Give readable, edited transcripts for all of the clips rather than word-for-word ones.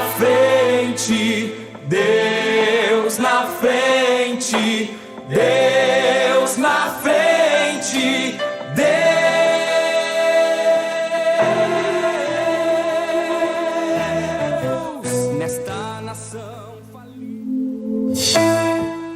frente, Deus na frente, Deus na frente, Deus nesta nação falida.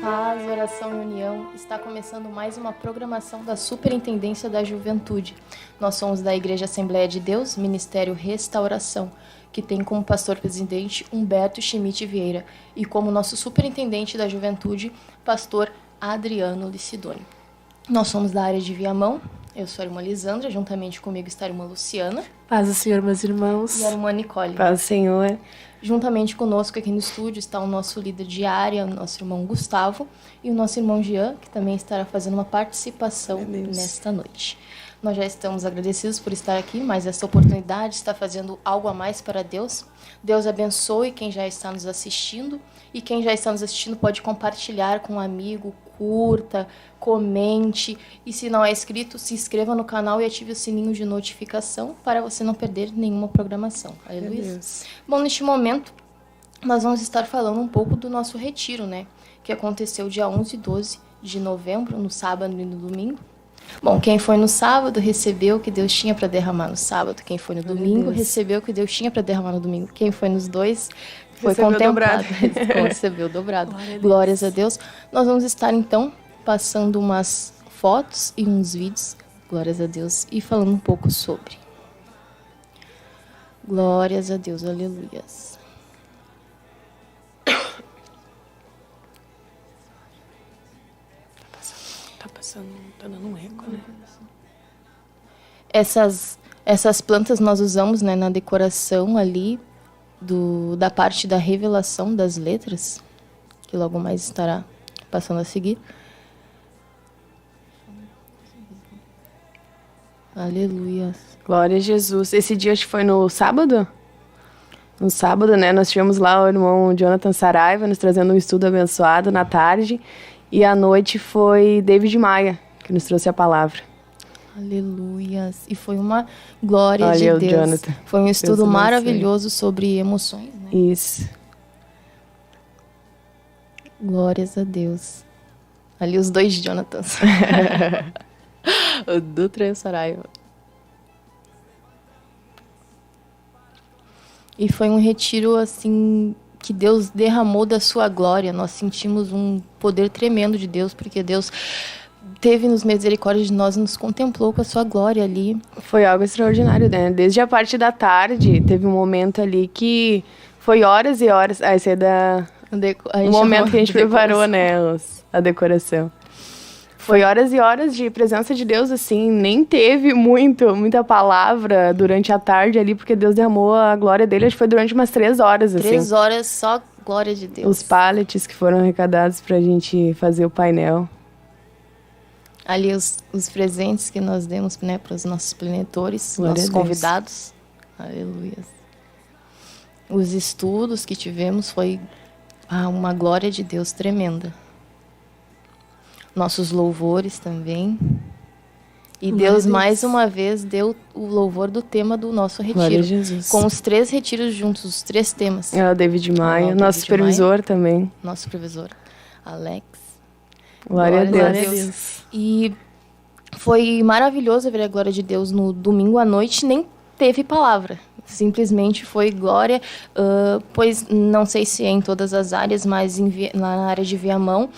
Paz, oração e união. Está começando mais uma programação da Superintendência da Juventude. Nós somos da Igreja Assembleia de Deus, Ministério Restauração, que tem como pastor-presidente Humberto Schmidt Vieira e como nosso superintendente da Juventude, pastor Adriano Licidoni. Nós somos da área de Viamão. Eu sou a irmã Lisandra, juntamente comigo está a irmã Luciana. Paz do Senhor, meus irmãos. E a irmã Nicole. Paz do Senhor. Juntamente conosco aqui no estúdio está o nosso líder de área, o nosso irmão Gustavo, e o nosso irmão Jean, que também estará fazendo uma participação nesta noite. Nós já estamos agradecidos por estar aqui, mas essa oportunidade está fazendo algo a mais para Deus. Deus abençoe quem já está nos assistindo, e quem já está nos assistindo pode compartilhar com um amigo, curta, comente, e se não é inscrito, se inscreva no canal e ative o sininho de notificação para você não perder nenhuma programação. Aleluia. Bom, neste momento, nós vamos estar falando um pouco do nosso retiro, né? Que aconteceu dia 11 e 12 de novembro, no sábado e no domingo. Bom, quem foi no sábado recebeu o que Deus tinha para derramar no sábado. Quem foi no domingo recebeu o que Deus tinha para derramar no domingo. Quem foi nos dois foi contemplado. Recebeu dobrado. Glórias a Deus. Nós vamos estar, então, passando umas fotos e uns vídeos, glórias a Deus, e falando um pouco sobre. Glórias a Deus, aleluias. Tá dando um eco, né? Essas plantas nós usamos, né, na decoração ali da parte da revelação das letras, que logo mais estará passando a seguir. Aleluia. Glória a Jesus. Esse dia acho que foi no sábado? No sábado, né? Nós tivemos lá o irmão Jonathan Saraiva nos trazendo um estudo abençoado na tarde. E à noite foi David Maia, que nos trouxe a palavra. Aleluia. E foi uma glória de Deus. Jonathan. Foi um estudo maravilhoso sobre emoções, né? Isso. Glórias a Deus. Ali os dois Jonathans. O Dutra e o Saraiva. E foi um retiro, assim, que Deus derramou da sua glória. Nós sentimos um poder tremendo de Deus, porque Deus teve-nos misericórdia de nós e nos contemplou com a sua glória ali. Foi algo extraordinário, né? Desde a parte da tarde, teve um momento ali que foi horas e horas. Esse é o momento que a gente preparou, né? A decoração. Foi horas e horas de presença de Deus, assim, nem teve muita palavra durante a tarde ali, porque Deus derramou a glória dele, acho que foi durante umas 3 horas, assim. 3 horas só glória de Deus. Os pallets que foram arrecadados pra gente fazer o painel. Ali os presentes que nós demos, né, para os nossos plenitores, glória nossos convidados. Aleluia. Os estudos que tivemos foi uma glória de Deus tremenda. Nossos louvores também. E Deus, mais uma vez, deu o louvor do tema do nosso retiro. Com os 3 retiros juntos, os 3 temas. É o David Maia, nosso supervisor também. Nosso supervisor, Alex. Glória a Deus. E foi maravilhoso ver a glória de Deus no domingo à noite, nem teve palavra. Simplesmente foi glória, pois não sei se é em todas as áreas, mas na área de Viamão,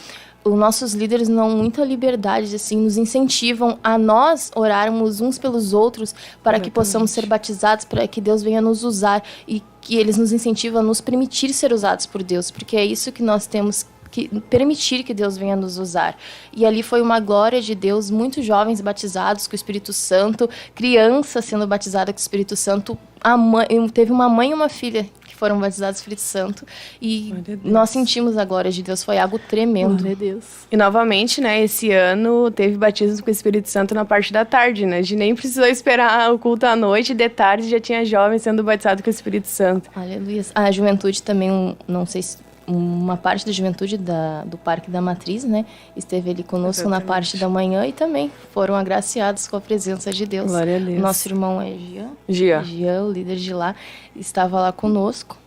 os nossos líderes dão muita liberdade, assim, nos incentivam a nós orarmos uns pelos outros para que possamos ser batizados, para que Deus venha nos usar e que eles nos incentivam a nos permitir ser usados por Deus, porque é isso que nós temos que permitir que Deus venha nos usar. E ali foi uma glória de Deus, muitos jovens batizados com o Espírito Santo, crianças sendo batizadas com o Espírito Santo, teve uma mãe e uma filha que foram batizados com o Espírito Santo, e nós sentimos a glória de Deus, foi algo tremendo. Glória a Deus. E novamente, né, esse ano teve batismo com o Espírito Santo na parte da tarde, né, a gente nem precisou esperar o culto à noite, de tarde já tinha jovens sendo batizados com o Espírito Santo. Aleluia. A juventude também, não sei se uma parte da juventude do Parque da Matriz, né, esteve ali conosco na parte da manhã e também foram agraciados com a presença de Deus. Glória a Deus. Nosso irmão é Jean, o líder de lá, estava lá conosco.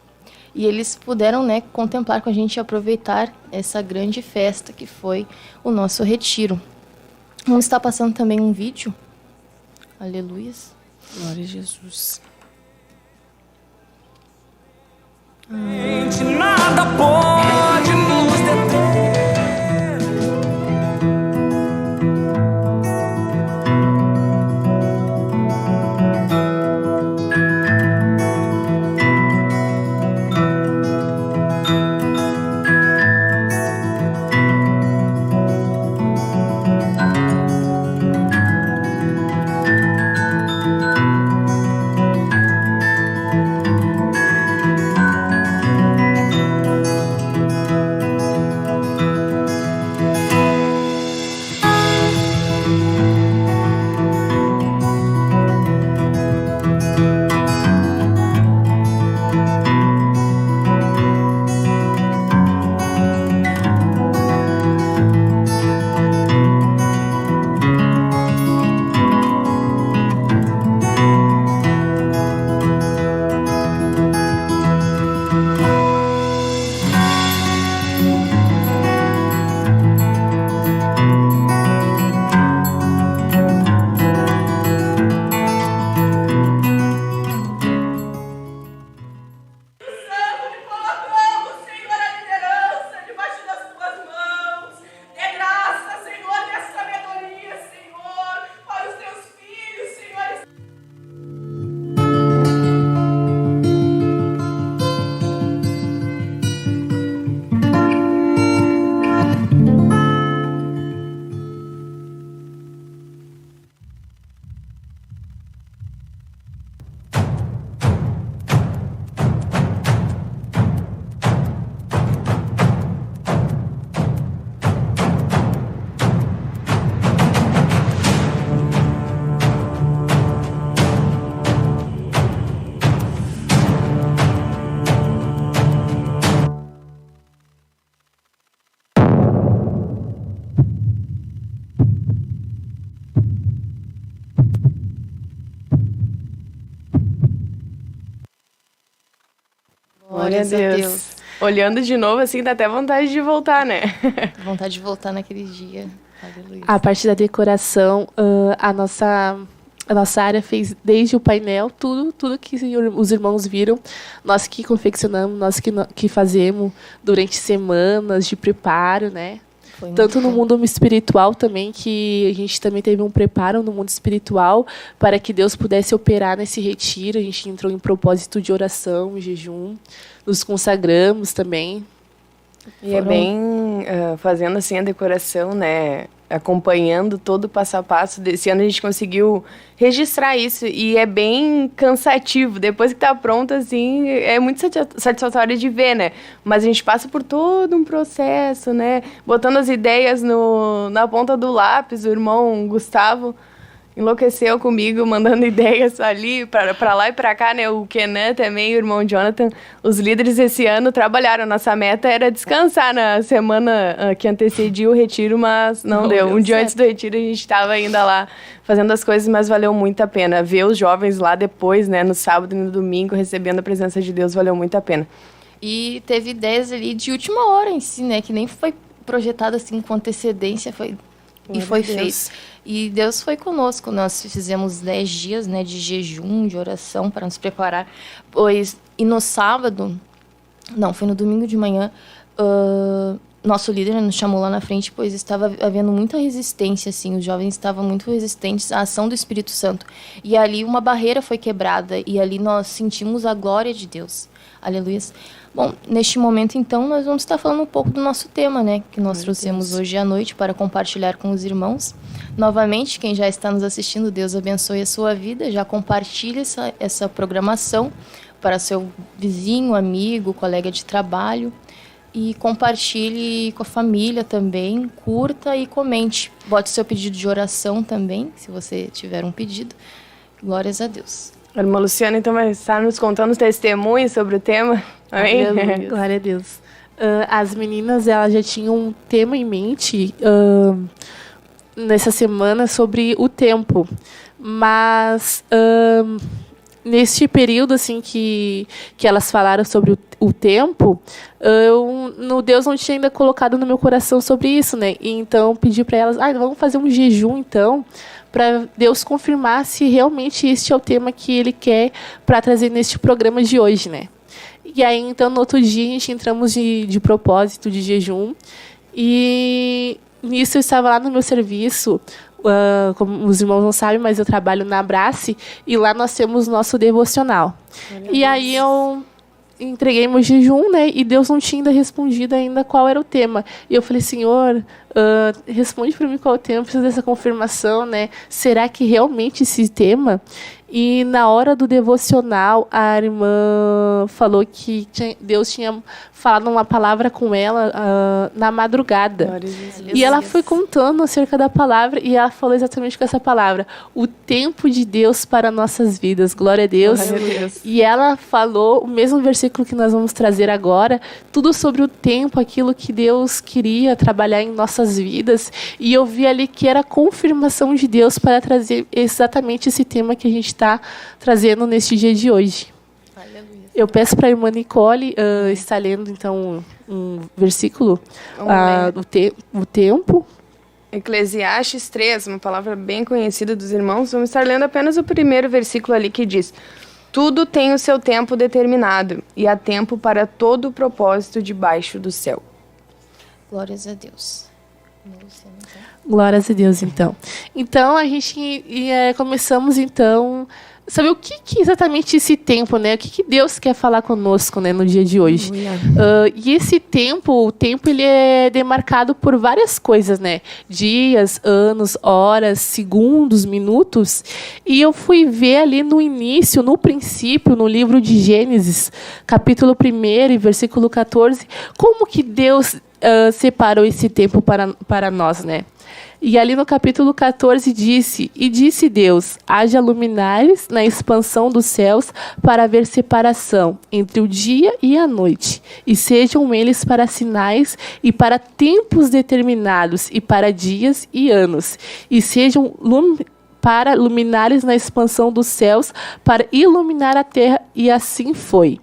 E eles puderam, né, contemplar com a gente e aproveitar essa grande festa que foi o nosso retiro. Vamos estar passando também um vídeo. Aleluias. Glória a Jesus. Nada pode nos deter. Glória a Deus. Olhando de novo, assim, dá até vontade de voltar, né? Vontade de voltar naquele dia. Aleluia. A parte da decoração, a nossa área fez desde o painel, tudo que os irmãos viram, nós que confeccionamos, nós que fazemos durante semanas de preparo, né? Tanto no mundo espiritual também, que a gente também teve um preparo no mundo espiritual para que Deus pudesse operar nesse retiro. A gente entrou em propósito de oração, jejum, nos consagramos também. E é bem fazendo assim a decoração, né? Acompanhando todo o passo a passo. Desse ano a gente conseguiu registrar isso e é bem cansativo. Depois que tá pronto, assim, é muito satisfatório de ver, né? Mas a gente passa por todo um processo, né? Botando as ideias na ponta do lápis. O irmão Gustavo enlouqueceu comigo, mandando ideias ali, para lá e para cá, né? O Kenan também, o irmão Jonathan, os líderes esse ano trabalharam. Nossa meta era descansar na semana que antecedia o retiro, mas não deu. Um dia antes do retiro a gente estava ainda lá fazendo as coisas, mas valeu muito a pena. Ver os jovens lá depois, né? No sábado e no domingo, recebendo a presença de Deus, valeu muito a pena. E teve ideias ali de última hora em si, né? Que nem foi projetado assim com antecedência, foi feito. E Deus foi conosco. Nós fizemos 10 dias, né, de jejum, de oração para nos preparar. E no sábado, não, foi no domingo de manhã, nosso líder nos chamou lá na frente, pois estava havendo muita resistência, assim, os jovens estavam muito resistentes à ação do Espírito Santo. E ali uma barreira foi quebrada, e ali nós sentimos a glória de Deus. Aleluia. Bom, neste momento, então, nós vamos estar falando um pouco do nosso tema, né? Que nós trouxemos hoje à noite para compartilhar com os irmãos. Novamente, quem já está nos assistindo, Deus abençoe a sua vida. Já compartilhe essa programação para seu vizinho, amigo, colega de trabalho. E compartilhe com a família também. Curta e comente. Bote seu pedido de oração também, se você tiver um pedido. Glórias a Deus. A irmã Luciana, então, vai estar nos contando os testemunhos sobre o tema. Amém? Glória a Deus. As meninas, elas já tinham um tema em mente nessa semana sobre o tempo. Mas neste período assim que elas falaram sobre o tempo, Deus não tinha ainda colocado no meu coração sobre isso, né? E então pedi para elas, vamos fazer um jejum então, para Deus confirmar se realmente este é o tema que Ele quer para trazer neste programa de hoje, né? E aí então no outro dia a gente entramos de propósito de jejum, e nisso eu estava lá no meu serviço. Como os irmãos não sabem, mas eu trabalho na Abrace, e lá nós temos nosso devocional. E aí eu entreguei meu jejum, né? E Deus não tinha ainda respondido ainda qual era o tema. E eu falei, Senhor, responde para mim qual é o tema, preciso dessa confirmação, né? Será que realmente esse tema? E na hora do devocional, a irmã falou que Deus tinha falado uma palavra com ela na madrugada. E ela foi contando acerca da palavra, e ela falou exatamente com essa palavra: o tempo de Deus para nossas vidas. Glória a Deus. Glória a Deus. E ela falou o mesmo versículo que nós vamos trazer agora, tudo sobre o tempo, aquilo que Deus queria trabalhar em nossas vidas. E eu vi ali que era a confirmação de Deus para trazer exatamente esse tema que a gente está trazendo neste dia de hoje. Aleluia. Eu peço para a irmã Nicole estar lendo, então, um versículo do tempo. Eclesiastes 3, uma palavra bem conhecida dos irmãos. Vamos estar lendo apenas o primeiro versículo ali, que diz: tudo tem o seu tempo determinado, e há tempo para todo o propósito debaixo do céu. Glórias a Deus. Glórias a Deus, então. Então, a gente começamos, então, saber o que exatamente esse tempo, né? O que Deus quer falar conosco, né, no dia de hoje. E esse tempo, o tempo, ele é demarcado por várias coisas, né? Dias, anos, horas, segundos, minutos. E eu fui ver ali no início, no princípio, no livro de Gênesis, capítulo 1 e versículo 14, como que Deus separou esse tempo para nós, né? E ali no capítulo 14 disse Deus: haja luminares na expansão dos céus para haver separação entre o dia e a noite, e sejam eles para sinais e para tempos determinados, e para dias e anos, e sejam para luminares na expansão dos céus, para iluminar a terra, e assim foi.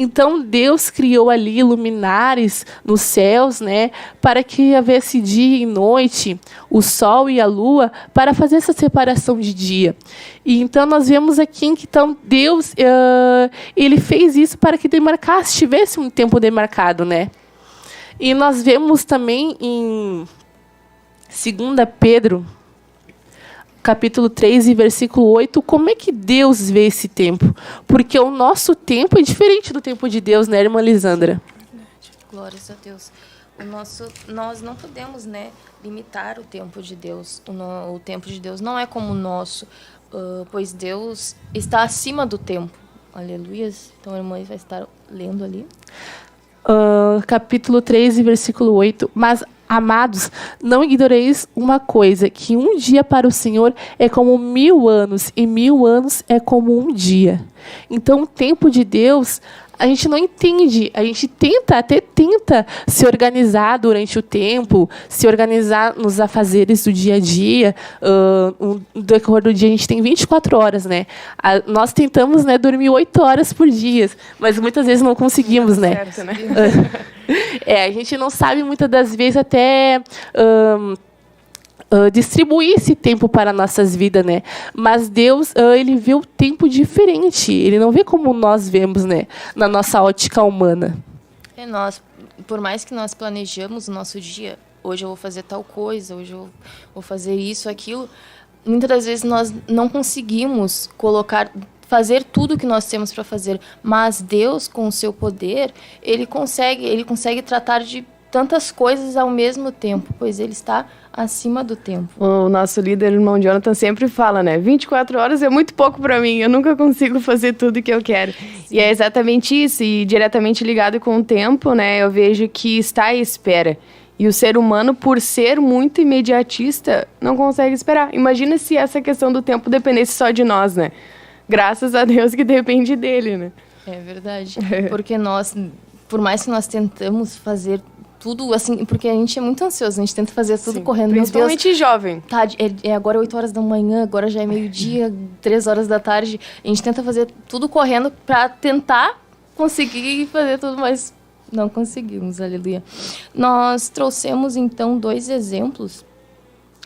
Então, Deus criou ali luminares nos céus, né, para que houvesse dia e noite, o sol e a lua, para fazer essa separação de dia. E então, nós vemos aqui que então, Deus ele fez isso para que tivesse um tempo demarcado, né? E nós vemos também em 2 Pedro, capítulo 3 e versículo 8, como é que Deus vê esse tempo? Porque o nosso tempo é diferente do tempo de Deus, né, irmã Lisandra? Glórias a Deus. Nós não podemos, né, limitar o tempo de Deus. O tempo de Deus não é como o nosso, pois Deus está acima do tempo. Aleluia. Então a irmã vai estar lendo ali. Capítulo 3 e versículo 8. Mas, amados, não ignoreis uma coisa, que um dia para o Senhor é como 1000 anos, e 1000 anos é como um dia. Então, o tempo de Deus, a gente não entende. A gente até tenta se organizar durante o tempo, se organizar nos afazeres do dia a dia. No decorrer do dia, a gente tem 24 horas, né? Nós tentamos, né, dormir 8 horas por dia, mas muitas vezes não conseguimos, né? Certo, né? A gente não sabe, muitas das vezes, até distribuir esse tempo para nossas vidas, né? Mas Deus, ele vê o tempo diferente. Ele não vê como nós vemos, né? Na nossa ótica humana. Por mais que nós planejamos o nosso dia, hoje eu vou fazer tal coisa, hoje eu vou fazer isso, aquilo, muitas das vezes nós não conseguimos fazer tudo o que nós temos para fazer, mas Deus, com o seu poder, ele consegue tratar de tantas coisas ao mesmo tempo, pois ele está acima do tempo. O nosso líder, irmão Jonathan, sempre fala, né? 24 horas é muito pouco para mim, eu nunca consigo fazer tudo que eu quero. Sim. E é exatamente isso, e diretamente ligado com o tempo, né? Eu vejo que está à espera. E o ser humano, por ser muito imediatista, não consegue esperar. Imagina se essa questão do tempo dependesse só de nós, né? Graças a Deus que depende dele, né? É verdade. Porque nós, por mais que nós tentamos fazer tudo, assim, porque a gente é muito ansioso, a gente tenta fazer tudo correndo. Principalmente jovem. Tá, agora é 8 horas da manhã, agora já é meio-dia, 3 horas da tarde. A gente tenta fazer tudo correndo pra tentar conseguir fazer tudo, mas não conseguimos, aleluia. Nós trouxemos, então, 2 exemplos,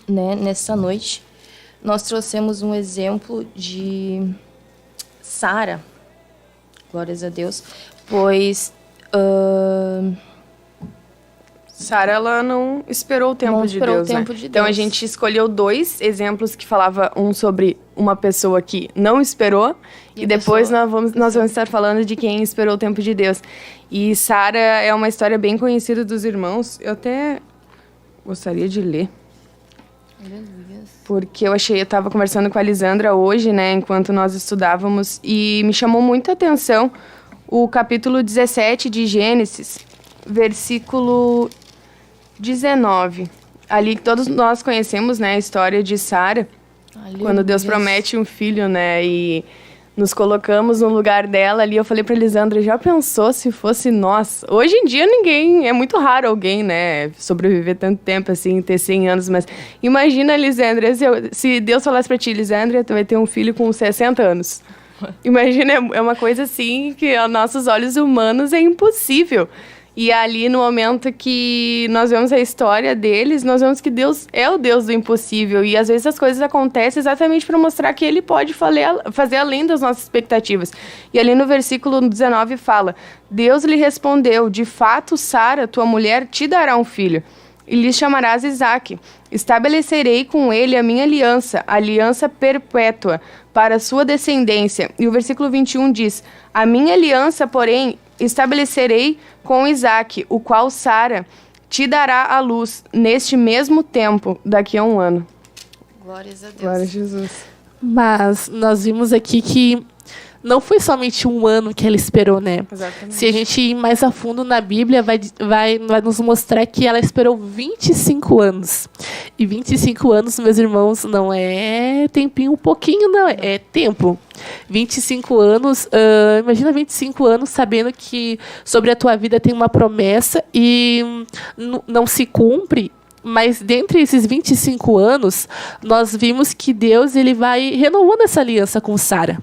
né, nessa noite. Nós trouxemos um exemplo de Sara, glórias a Deus, pois Sara, ela não esperou o tempo de Deus, né? Então a gente escolheu 2 exemplos que falava um sobre uma pessoa que não esperou e depois nós vamos estar falando de quem esperou o tempo de Deus. E Sara é uma história bem conhecida dos irmãos. Eu até gostaria de ler. Porque eu estava conversando com a Lisandra hoje, né, enquanto nós estudávamos, e me chamou muita atenção o capítulo 17 de Gênesis, versículo 19. Ali todos nós conhecemos, né, a história de Sara, quando Deus promete um filho, né, e nos colocamos no lugar dela ali. Eu falei pra Lisandra, já pensou se fosse nós? Hoje em dia é muito raro alguém, né, sobreviver tanto tempo assim, ter 100 anos, mas imagina, Lisandra, se Deus falasse pra ti, Lisandra, tu vai ter um filho com 60 anos. Imagina, é uma coisa assim que aos nossos olhos humanos é impossível. E ali, no momento que nós vemos a história deles, nós vemos que Deus é o Deus do impossível. E às vezes as coisas acontecem exatamente para mostrar que Ele pode fazer além das nossas expectativas. E ali no versículo 19 fala: Deus lhe respondeu, de fato, Sara, tua mulher, te dará um filho. E lhe chamarás Isaque. Estabelecerei com ele a minha aliança perpétua, para a sua descendência. E o versículo 21 diz: a minha aliança, porém, estabelecerei com Isaque, o qual Sara te dará à luz neste mesmo tempo, daqui a 1 ano. Glórias a Deus. Glória a Jesus. Mas nós vimos aqui que não foi somente 1 ano que ela esperou, né? Exatamente. Se a gente ir mais a fundo na Bíblia, vai nos mostrar que ela esperou 25 anos. E 25 anos, meus irmãos, não é tempinho, um pouquinho, não. É tempo. 25 anos, imagina 25 anos sabendo que sobre a tua vida tem uma promessa e não se cumpre. Mas dentre esses 25 anos, nós vimos que Deus ele vai renovando essa aliança com Sara.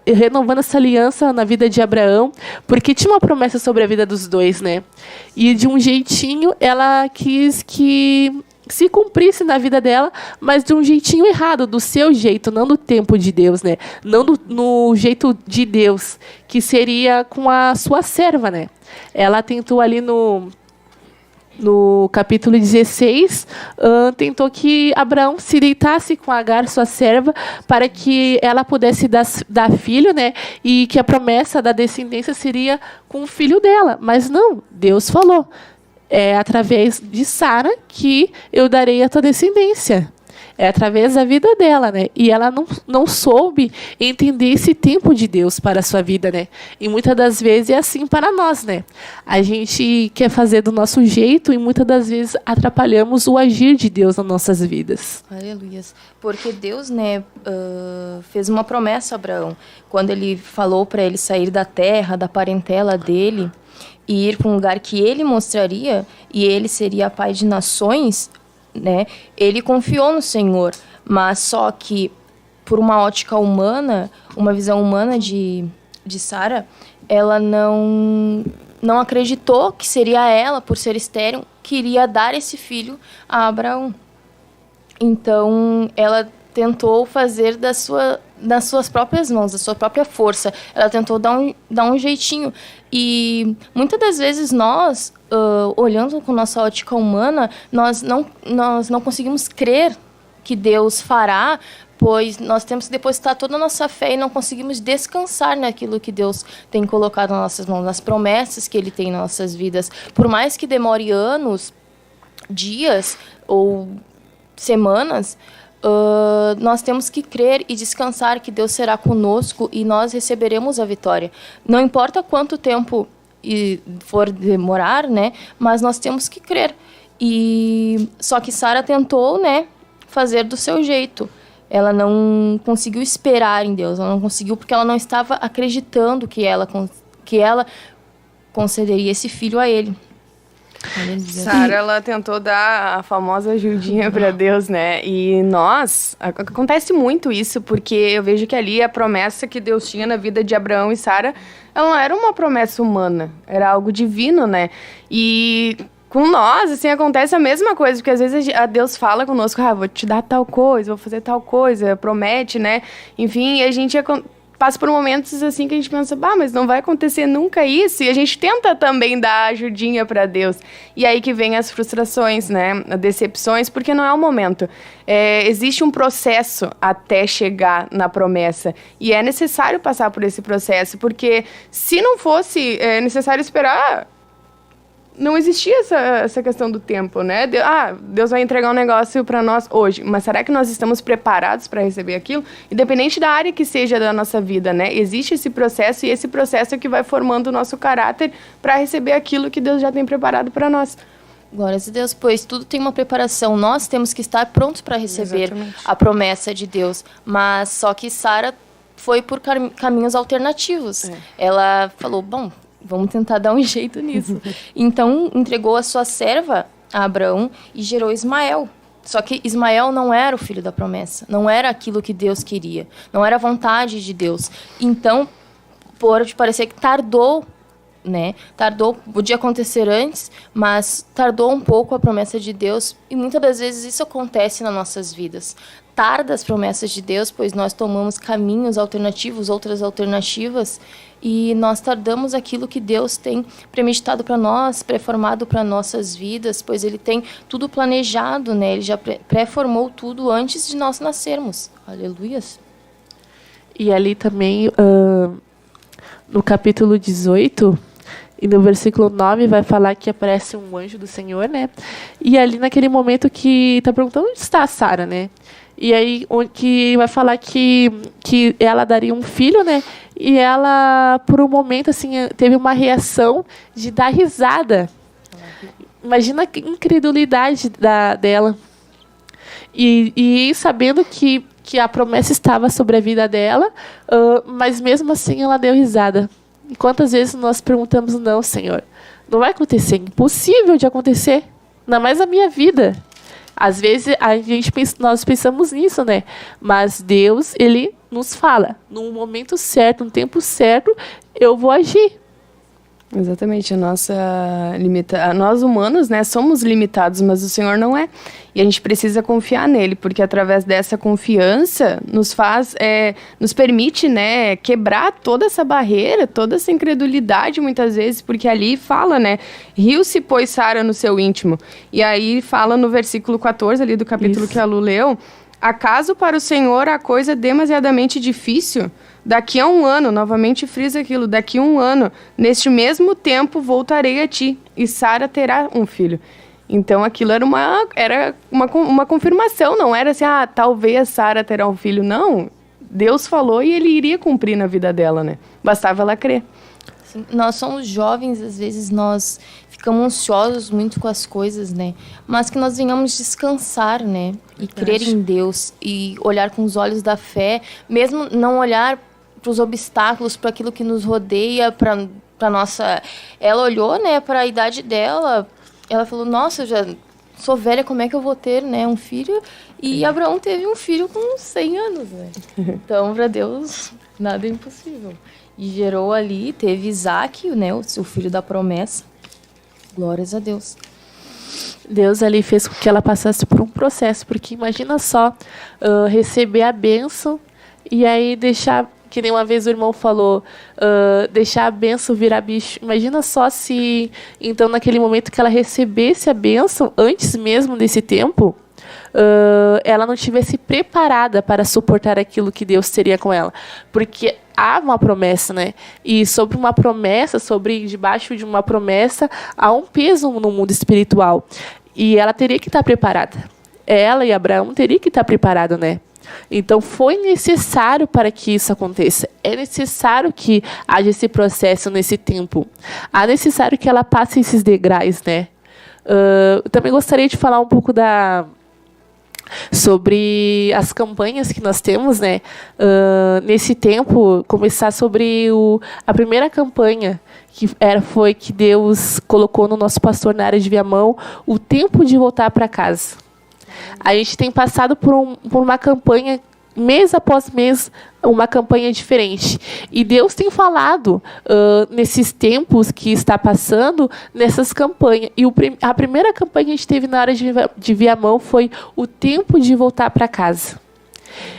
Renovando essa aliança na vida de Abraão, porque tinha uma promessa sobre a vida dos dois, né? E de um jeitinho ela quis que se cumprisse na vida dela, mas de um jeitinho errado, do seu jeito, não do tempo de Deus, né? Não no jeito de Deus, que seria com a sua serva, né? Ela tentou ali no capítulo 16, tentou que Abraão se deitasse com Agar, sua serva, para que ela pudesse dar filho, né? E que a promessa da descendência seria com o filho dela. Mas não, Deus falou, é através de Sara que eu darei a tua descendência. É através da vida dela, né? E ela não soube entender esse tempo de Deus para a sua vida, né? E muitas das vezes é assim para nós, né? A gente quer fazer do nosso jeito e muitas das vezes atrapalhamos o agir de Deus nas nossas vidas. Aleluia. Porque Deus, né, fez uma promessa a Abraão. Quando ele falou para ele sair da terra, da parentela dele, e ir para um lugar que ele mostraria, e ele seria pai de nações, né? Ele confiou no Senhor, mas só que por uma ótica humana, uma visão humana de Sara, ela não acreditou que seria ela, por ser estéril, que iria dar esse filho a Abraão. Então, ela tentou fazer das suas próprias mãos, da sua própria força. Ela tentou dar um jeitinho. E muitas das vezes nós, olhando com nossa ótica humana, nós não conseguimos crer que Deus fará, pois nós temos que depositar toda a nossa fé e não conseguimos descansar naquilo que Deus tem colocado nas nossas mãos, nas promessas que Ele tem nas nossas vidas. Por mais que demore anos, dias ou semanas, nós temos que crer e descansar que Deus será conosco e nós receberemos a vitória. Não importa quanto tempo for demorar, né? Mas nós temos que crer. E só que Sara tentou, né, fazer do seu jeito. Ela não conseguiu esperar em Deus. Ela não conseguiu porque ela não estava acreditando que ela concederia esse filho a ele. Sara, ela tentou dar a famosa ajudinha para Deus, né? E acontece muito isso, porque eu vejo que ali a promessa que Deus tinha na vida de Abraão e Sara, ela não era uma promessa humana, era algo divino, né? E com nós, assim, acontece a mesma coisa, porque às vezes a Deus fala conosco, vou te dar tal coisa, vou fazer tal coisa, promete, né? Enfim, e a gente passa por momentos assim que a gente pensa, mas não vai acontecer nunca isso, e a gente tenta também dar ajudinha para Deus. E aí que vem as frustrações, né, as decepções, porque não é o momento. Existe um processo até chegar na promessa, e é necessário passar por esse processo, porque se não fosse necessário esperar, não existia essa questão do tempo, né? Deus vai entregar um negócio para nós hoje, mas será que nós estamos preparados para receber aquilo? Independente da área que seja da nossa vida, né? Existe esse processo, e esse processo é que vai formando o nosso caráter para receber aquilo que Deus já tem preparado para nós. Glórias a Deus, pois tudo tem uma preparação. Nós temos que estar prontos para receber Exatamente. A promessa de Deus. Mas só que Sara foi por caminhos alternativos. Ela falou, vamos tentar dar um jeito nisso. Então, entregou a sua serva a Abraão e gerou Ismael. Só que Ismael não era o filho da promessa. Não era aquilo que Deus queria. Não era a vontade de Deus. Então, pode parecer que tardou, né? Podia acontecer antes, mas tardou um pouco a promessa de Deus. E muitas das vezes isso acontece nas nossas vidas. Tarda as promessas de Deus, pois nós tomamos caminhos alternativos, outras alternativas, e nós tardamos aquilo que Deus tem premeditado para nós, pré-formado para nossas vidas, pois Ele tem tudo planejado, né? Ele já pré-formou tudo antes de nós nascermos. Aleluias. E ali também, no capítulo 18, e no versículo 9, vai falar que aparece um anjo do Senhor, né? E ali naquele momento que está perguntando onde está a Sara, né? E aí que vai falar que ela daria um filho, né? E ela, por um momento, assim, teve uma reação de dar risada. Imagina a incredulidade dela. E sabendo que a promessa estava sobre a vida dela, mas mesmo assim ela deu risada. E quantas vezes nós perguntamos, não, Senhor, não vai acontecer, impossível de acontecer, ainda mais na minha vida. Às vezes nós pensamos nisso, né? Mas Deus, Ele nos fala, num momento certo, no tempo certo, eu vou agir. Exatamente, nós humanos, né, somos limitados, mas o Senhor não é. E a gente precisa confiar nele, porque através dessa confiança nos permite, né, quebrar toda essa barreira, toda essa incredulidade muitas vezes, porque ali fala, né, riu-se, pois, Sara no seu íntimo. E aí fala no versículo 14 ali do capítulo que a Lu leu, acaso para o Senhor a coisa demasiadamente difícil? Daqui a 1 ano, novamente frisa aquilo, daqui a 1 ano, neste mesmo tempo voltarei a ti, e Sara terá um filho. Então aquilo era uma confirmação, não era assim, talvez Sara terá um filho. Não, Deus falou e Ele iria cumprir na vida dela, né? Bastava ela crer. Sim, nós somos jovens, às vezes nós ficamos ansiosos muito com as coisas, né? Mas que nós venhamos descansar, né? E crer em Deus e olhar com os olhos da fé, mesmo não olhar para os obstáculos, para aquilo que nos rodeia, para nossa... Ela olhou, né, para a idade dela, ela falou, nossa, eu já sou velha, como é que eu vou ter, né, um filho? E Abraão teve um filho com 100 anos, né? Então, para Deus, nada é impossível. E gerou ali, teve Isaac, né, o seu filho da promessa. Glórias a Deus. Deus ali fez com que ela passasse por um processo, porque imagina só, receber a bênção e aí deixar, que nem uma vez o irmão falou, deixar a bênção virar bicho. Imagina só se, então, naquele momento que ela recebesse a bênção, antes mesmo desse tempo, ela não tivesse preparada para suportar aquilo que Deus teria com ela. Porque há uma promessa, né? E sobre uma promessa, debaixo de uma promessa, há um peso no mundo espiritual. E ela teria que estar preparada. Ela e Abraão teriam que estar preparados, né? Então, foi necessário para que isso aconteça. É necessário que haja esse processo nesse tempo. É necessário que ela passe esses degraus, né? Também gostaria de falar um pouco sobre as campanhas que nós temos, né? Nesse tempo, começar sobre a primeira campanha, foi que Deus colocou no nosso pastor na área de Viamão, o tempo de voltar para casa. A gente tem passado por uma campanha, mês após mês, uma campanha diferente. E Deus tem falado nesses tempos que está passando, nessas campanhas. E a primeira campanha que a gente teve na área de Viamão foi o tempo de voltar para casa.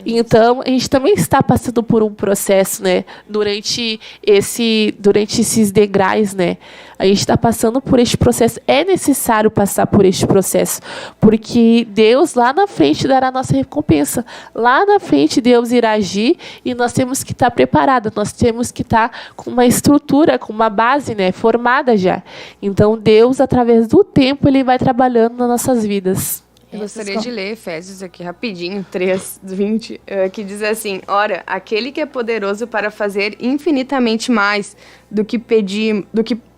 Então, a gente também está passando por um processo, né? Durante esses degraus, né? A gente está passando por este processo. É necessário passar por este processo, porque Deus lá na frente dará a nossa recompensa. Lá na frente Deus irá agir e nós temos que estar preparados. Nós temos que estar com uma estrutura, com uma base, né? Formada já. Então, Deus, através do tempo, Ele vai trabalhando nas nossas vidas. Eu gostaria de ler Efésios aqui rapidinho, 3:20, que diz assim: ora, aquele que é poderoso para fazer infinitamente mais do que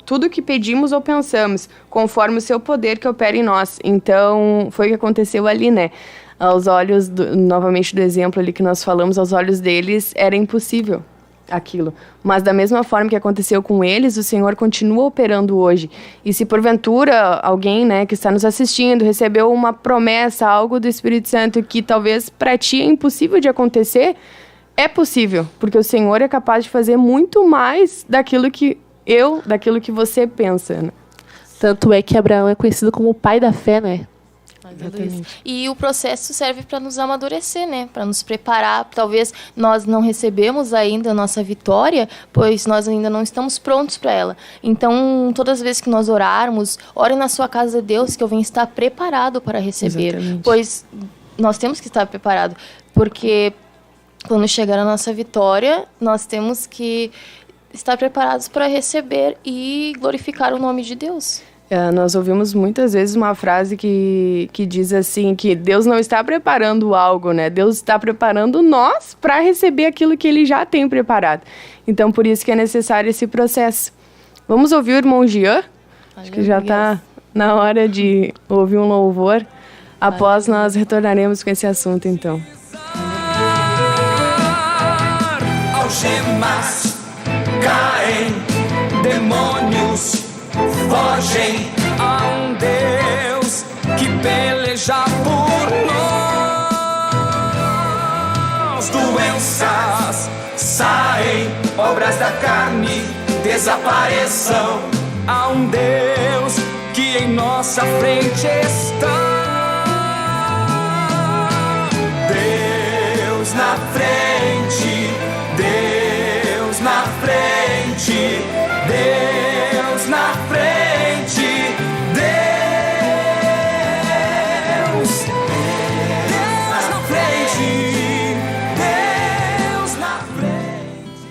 tudo que pedimos ou pensamos, conforme o seu poder que opera em nós. Então, foi o que aconteceu ali, né? Aos olhos, novamente do exemplo ali que nós falamos, aos olhos deles era impossível aquilo. Mas da mesma forma que aconteceu com eles, o Senhor continua operando hoje. E se porventura alguém, né, que está nos assistindo, recebeu uma promessa, algo do Espírito Santo que talvez para ti é impossível de acontecer, é possível, porque o Senhor é capaz de fazer muito mais daquilo que você pensa, né? Tanto é que Abraão é conhecido como o pai da fé, né? E o processo serve para nos amadurecer, né? Para nos preparar. Talvez nós não recebemos ainda a nossa vitória, pois nós ainda não estamos prontos para ela. Então, todas as vezes que nós orarmos, ore na sua casa, Deus, que eu venha estar preparado para receber. Exatamente. Pois nós temos que estar preparados, porque quando chegar a nossa vitória, nós temos que estar preparados para receber e glorificar o nome de Deus. Nós ouvimos muitas vezes uma frase que diz assim, que Deus não está preparando algo, né? Deus está preparando nós para receber aquilo que Ele já tem preparado. Então, por isso que é necessário esse processo. Vamos ouvir o irmão Jean? Acho que já está na hora de ouvir um louvor. Após, nós retornaremos com esse assunto, então. Algemas caem, demônios fogem, a um Deus que peleja por nós. Doenças saem, obras da carne desapareçam, a um Deus que em nossa frente está. Deus na frente, Deus na frente, Deus na frente, Deus na frente, Deus na frente.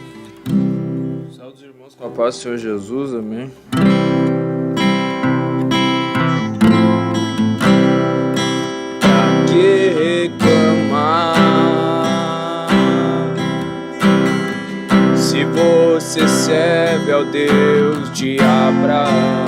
Salve os irmãos com a paz do Senhor Jesus, amém. Pra que reclamar se você serve ao Deus de Abraão?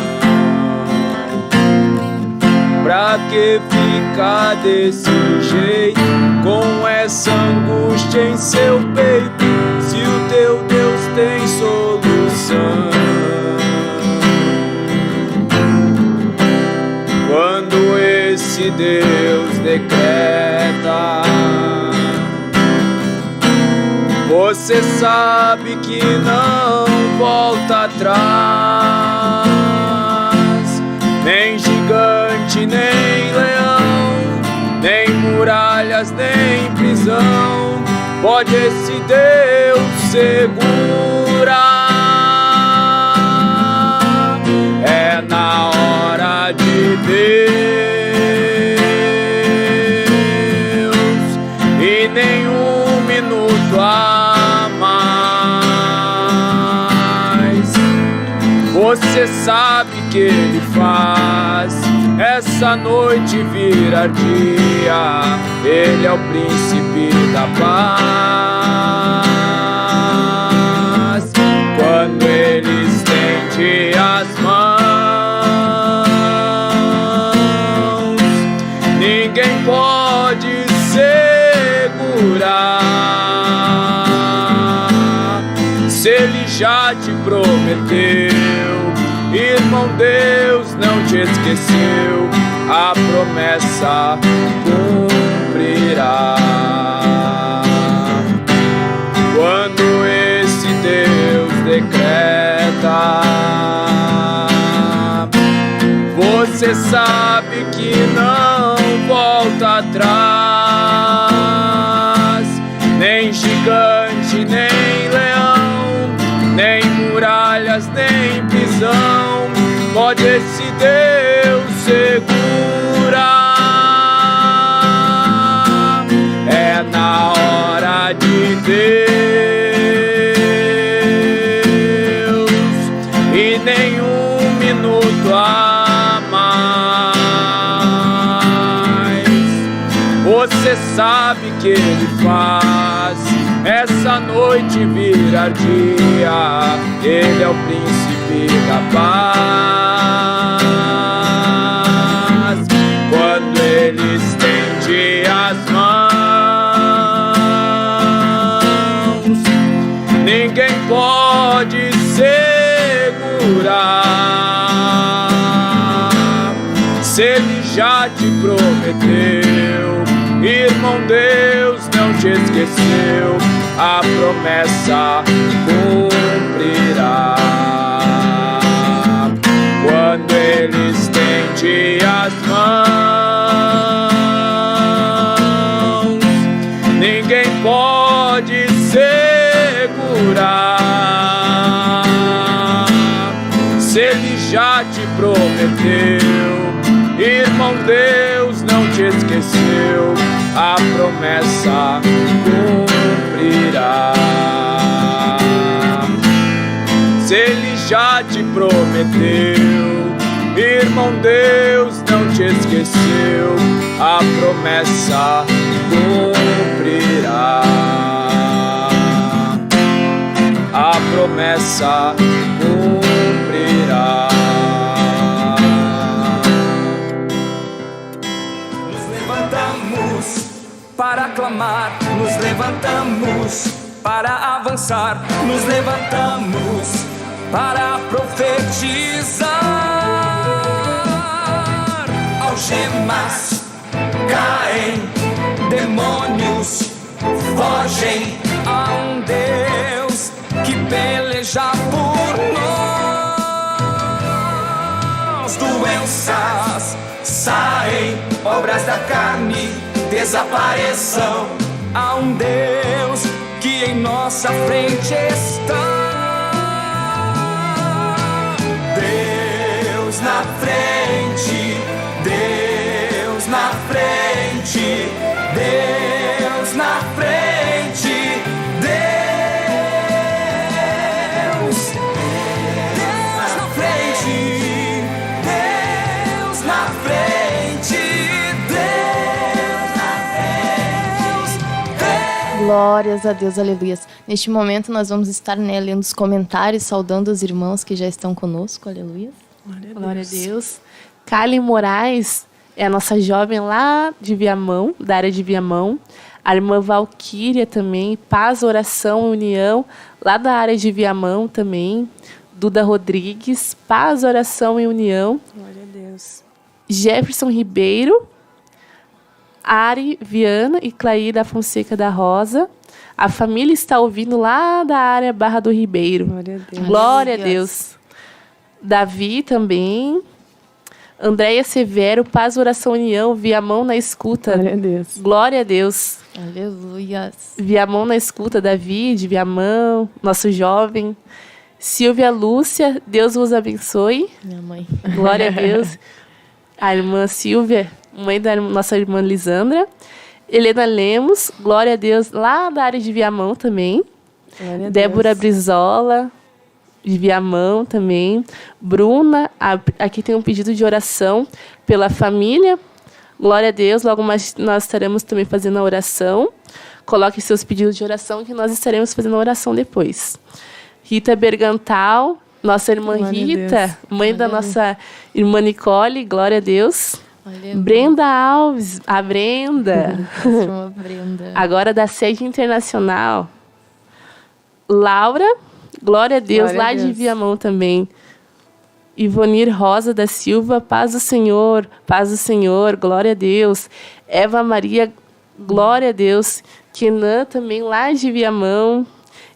Pra que ficar desse jeito, com essa angústia em seu peito, se o teu Deus tem solução? Quando esse Deus decreta, você sabe que não volta atrás, nem gigante, nem leão, nem muralhas, nem prisão, pode esse Deus segurar. É na hora de Deus e nenhum minuto a mais. Você sabe que Ele faz essa noite virar dia. Ele é o príncipe da paz. Quando Ele estende as mãos, ninguém pode prometeu. Irmão, Deus não te esqueceu, a promessa cumprirá. Quando esse Deus decreta, você sabe que não volta atrás. Nem gigante, nem leão, nem muralhas, nem prisão pode esse Deus segurar. É na hora de Deus e nenhum minuto a mais. Você sabe que Ele faz essa noite virar dia. Ele é o príncipe da paz. Quando Ele estende as mãos, ninguém pode segurar. Se Ele já te prometeu, irmão, Deus não te esqueceu, a promessa cumprirá. Quando Ele estende as mãos, ninguém pode segurar. Se Ele já te prometeu, irmão, Deus não te esqueceu, a promessa cumprirá. Se Ele já te prometeu, irmão, Deus não te esqueceu, a promessa cumprirá. A promessa cumprirá. Para clamar, nos levantamos para avançar, nos levantamos para profetizar. Algemas caem, demônios fogem. Há um Deus que peleja por nós. Doenças saem, obras da carne desapareçam. Há um Deus que em nossa frente está. Deus na frente, Deus na frente, Deus na frente, Deus, Deus na frente, Deus na frente, Glórias a Deus, aleluias. Neste momento nós vamos estar, lendo os comentários, saudando os irmãos que já estão conosco, aleluia. Glória a Deus. Kali Moraes é a nossa jovem lá de Viamão, da área de Viamão. A irmã Valquíria também, Paz, Oração e União, lá da área de Viamão também. Duda Rodrigues, Paz, Oração e União. Glória a Deus. Jefferson Ribeiro, Ari Viana e Claíra Fonseca da Rosa. A família está ouvindo lá da área Barra do Ribeiro. Glória a Deus. Glória a Deus. Davi também. Andréia Severo, Paz, Oração, União, Viamão na escuta. Glória a Deus. Glória a Deus. Aleluias. Viamão na escuta, Davi, de Viamão, nosso jovem. Silvia Lúcia, Deus vos abençoe. Minha mãe. Glória a Deus. A irmã Silvia, mãe da nossa irmã Lisandra. Helena Lemos, glória a Deus, lá da área de Viamão também. Glória a Débora Deus. Brizola, de Viamão também. Bruna, aqui tem um pedido de oração pela família. Glória a Deus, logo mais nós estaremos também fazendo a oração. Coloque seus pedidos de oração que nós estaremos fazendo a oração depois. Rita Bergantal, nossa irmã Glória a Rita, Deus. mãe da nossa irmã Nicole, glória a Deus. Aleluia. Brenda Alves, a Brenda, Nossa irmã Brenda. agora da sede internacional. Laura, Glória a Deus. Glória a Lá de Deus. Viamão também. Ivonir Rosa da Silva, paz do Senhor, glória a Deus. Eva Maria, glória a Deus. Kenan também, lá de Viamão.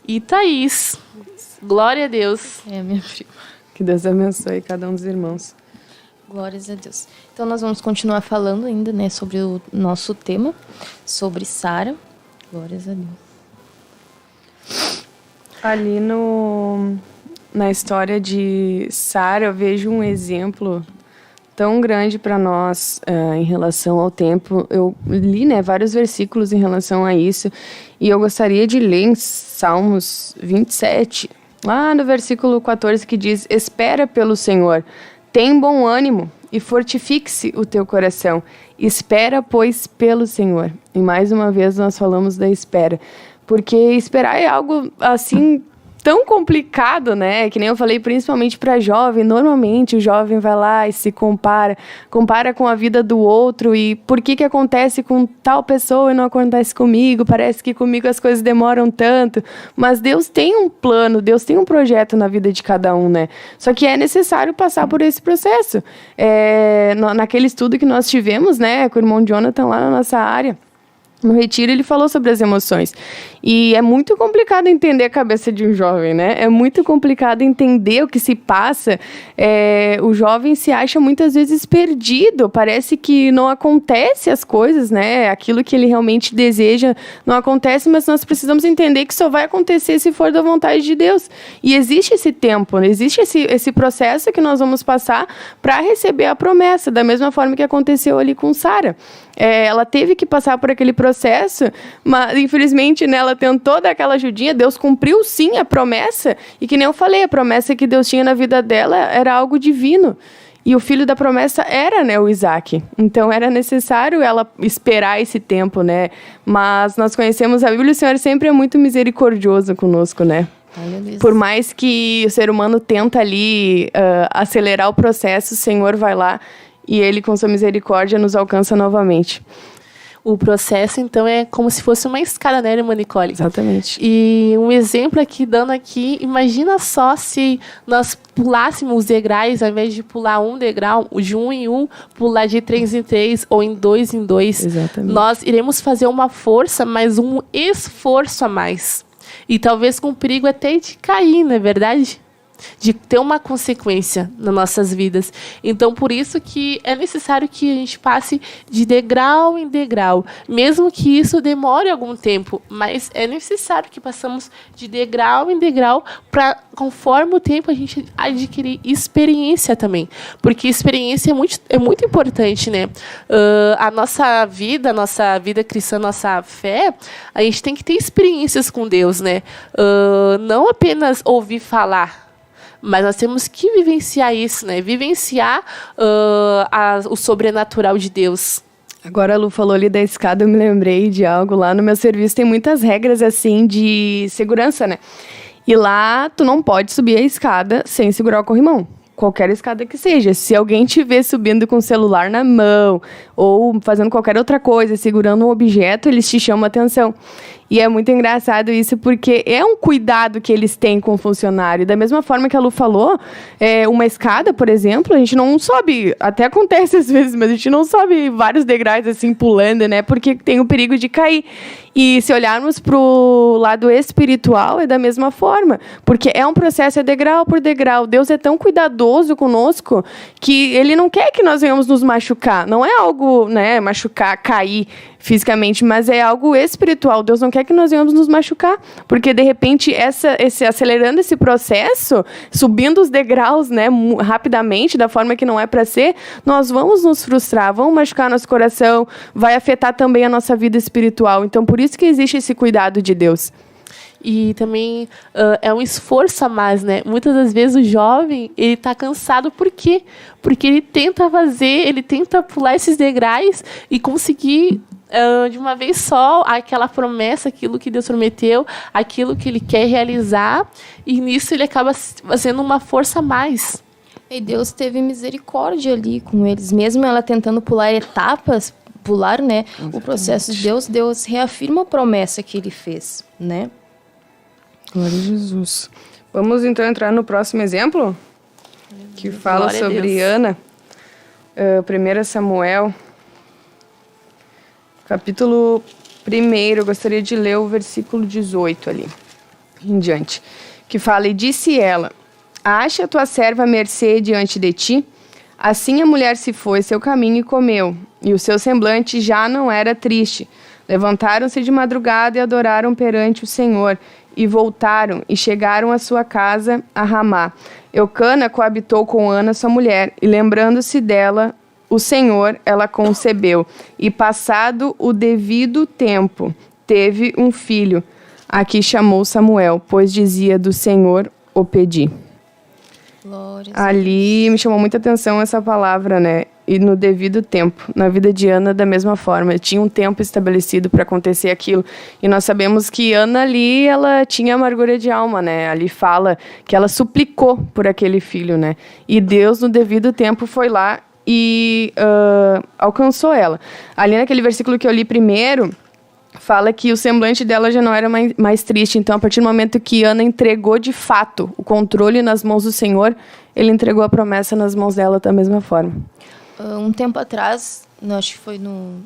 E Thaís, glória a Deus. É, minha prima. Que Deus abençoe cada um dos irmãos. Glórias a Deus. Então, nós vamos continuar falando ainda, né, sobre o nosso tema, sobre Sara. Glórias a Deus. Ali na história de Sara, eu vejo um exemplo tão grande para nós em relação ao tempo. Eu li, né, vários versículos em relação a isso, e eu gostaria de ler em Salmos 27, lá no versículo 14, que diz: espera pelo Senhor, tem bom ânimo e fortifique-se o teu coração. Espera, pois, pelo Senhor. E mais uma vez nós falamos da espera, porque esperar é algo assim tão complicado, né? Que nem eu falei, principalmente para jovem. Normalmente o jovem vai lá e se compara com a vida do outro, e por que acontece com tal pessoa e não acontece comigo? Parece que comigo as coisas demoram tanto. Mas Deus tem um plano, Deus tem um projeto na vida de cada um, né? Só que é necessário passar por esse processo. Naquele estudo que nós tivemos, né, com o irmão Jonathan lá na nossa área, no retiro, ele falou sobre as emoções. E é muito complicado entender a cabeça de um jovem, né? É muito complicado entender o que se passa. O jovem se acha muitas vezes perdido. Parece que não acontece as coisas, né? Aquilo que ele realmente deseja não acontece, mas nós precisamos entender que só vai acontecer se for da vontade de Deus. E existe esse tempo, né? Existe esse processo que nós vamos passar para receber a promessa, da mesma forma que aconteceu ali com Sara. Ela teve que passar por aquele processo, mas infelizmente, né, ela tentou dar aquela ajudinha. Deus cumpriu sim a promessa, e que nem eu falei, a promessa que Deus tinha na vida dela era algo divino, e o filho da promessa era, né, o Isaac. Então era necessário ela esperar esse tempo, né? Mas nós conhecemos a Bíblia, e o Senhor sempre é muito misericordioso conosco, né? Por mais que o ser humano tenta ali acelerar o processo, o Senhor vai lá e Ele, com sua misericórdia, nos alcança novamente. O processo, então, é como se fosse uma escada, né, irmã Nicole? Exatamente. E um exemplo dando aqui, imagina só se nós pulássemos os degraus, ao invés de pular um degrau, de 1 em 1, pular de 3 em 3 ou em 2 em 2. Exatamente. Nós iremos fazer uma força, mas um esforço a mais. E talvez com perigo até de cair, não é verdade? De ter uma consequência nas nossas vidas. Então, por isso que é necessário que a gente passe de degrau em degrau, mesmo que isso demore algum tempo, mas é necessário que passamos de degrau em degrau para, conforme o tempo, a gente adquirir experiência também, porque experiência é muito importante, né? A nossa vida cristã, nossa fé, a gente tem que ter experiências com Deus, né? Não apenas ouvir falar, mas nós temos que vivenciar isso, né? Vivenciar o sobrenatural de Deus. Agora a Lu falou ali da escada, eu me lembrei de algo. Lá no meu serviço tem muitas regras assim de segurança, né? E lá tu não pode subir a escada sem segurar o corrimão. Qualquer escada que seja. Se alguém te vê subindo com o celular na mão ou fazendo qualquer outra coisa, segurando um objeto, eles te chamam a atenção. E é muito engraçado isso, porque é um cuidado que eles têm com o funcionário. Da mesma forma que a Lu falou, uma escada, por exemplo, a gente não sobe, até acontece às vezes, mas a gente não sobe vários degraus assim, pulando, né? Porque tem o perigo de cair. E se olharmos para o lado espiritual, é da mesma forma. Porque é um processo, é degrau por degrau. Deus é tão cuidadoso conosco que Ele não quer que nós venhamos nos machucar. Não é algo, né, machucar, cair fisicamente, mas é algo espiritual. Deus não quer que nós venhamos nos machucar, porque de repente acelerando esse processo, subindo os degraus, né, rapidamente, da forma que não é para ser, nós vamos nos frustrar, vamos machucar nosso coração, vai afetar também a nossa vida espiritual. Então, por isso que existe esse cuidado de Deus. E também é um esforço a mais, né? Muitas das vezes o jovem, ele tá cansado. Por quê? Porque ele tenta pular esses degraus e conseguir de uma vez só aquela promessa, aquilo que Deus prometeu, aquilo que Ele quer realizar, e nisso ele acaba fazendo uma força a mais. E Deus teve misericórdia ali com eles, mesmo ela tentando pular etapas, né? Exatamente. O processo de Deus reafirma a promessa que Ele fez, né? Glória a Jesus. Vamos então entrar no próximo exemplo, que fala Glória a sobre Deus. Ana. 1 Samuel, capítulo 1, eu gostaria de ler o versículo 18 ali, em diante, que fala: E disse ela, acha a tua serva mercê diante de ti? Assim a mulher se foi seu caminho e comeu, e o seu semblante já não era triste. Levantaram-se de madrugada e adoraram perante o Senhor, e voltaram e chegaram à sua casa a Ramá. Eucana coabitou com Ana, sua mulher, e lembrando-se dela, o Senhor, ela concebeu. E passado o devido tempo, teve um filho, a que chamou Samuel, pois dizia: do Senhor o pedi. Glórias a Ali me chamou muita atenção essa palavra, né? E no devido tempo. Na vida de Ana, da mesma forma. Tinha um tempo estabelecido para acontecer aquilo. E nós sabemos que Ana ali, ela tinha amargura de alma, né? Ali fala que ela suplicou por aquele filho, né? E Deus, no devido tempo, foi lá e alcançou ela. Ali naquele versículo que eu li primeiro, fala que o semblante dela já não era mais triste. Então, a partir do momento que Ana entregou de fato o controle nas mãos do Senhor, ele entregou a promessa nas mãos dela da mesma forma. Um tempo atrás, acho que foi no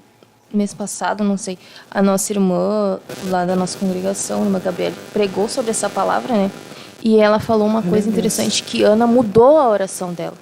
mês passado, não sei, a nossa irmã lá da nossa congregação, a irmã Gabriela, pregou sobre essa palavra, né? E ela falou uma coisa interessante, que Ana mudou a oração dela.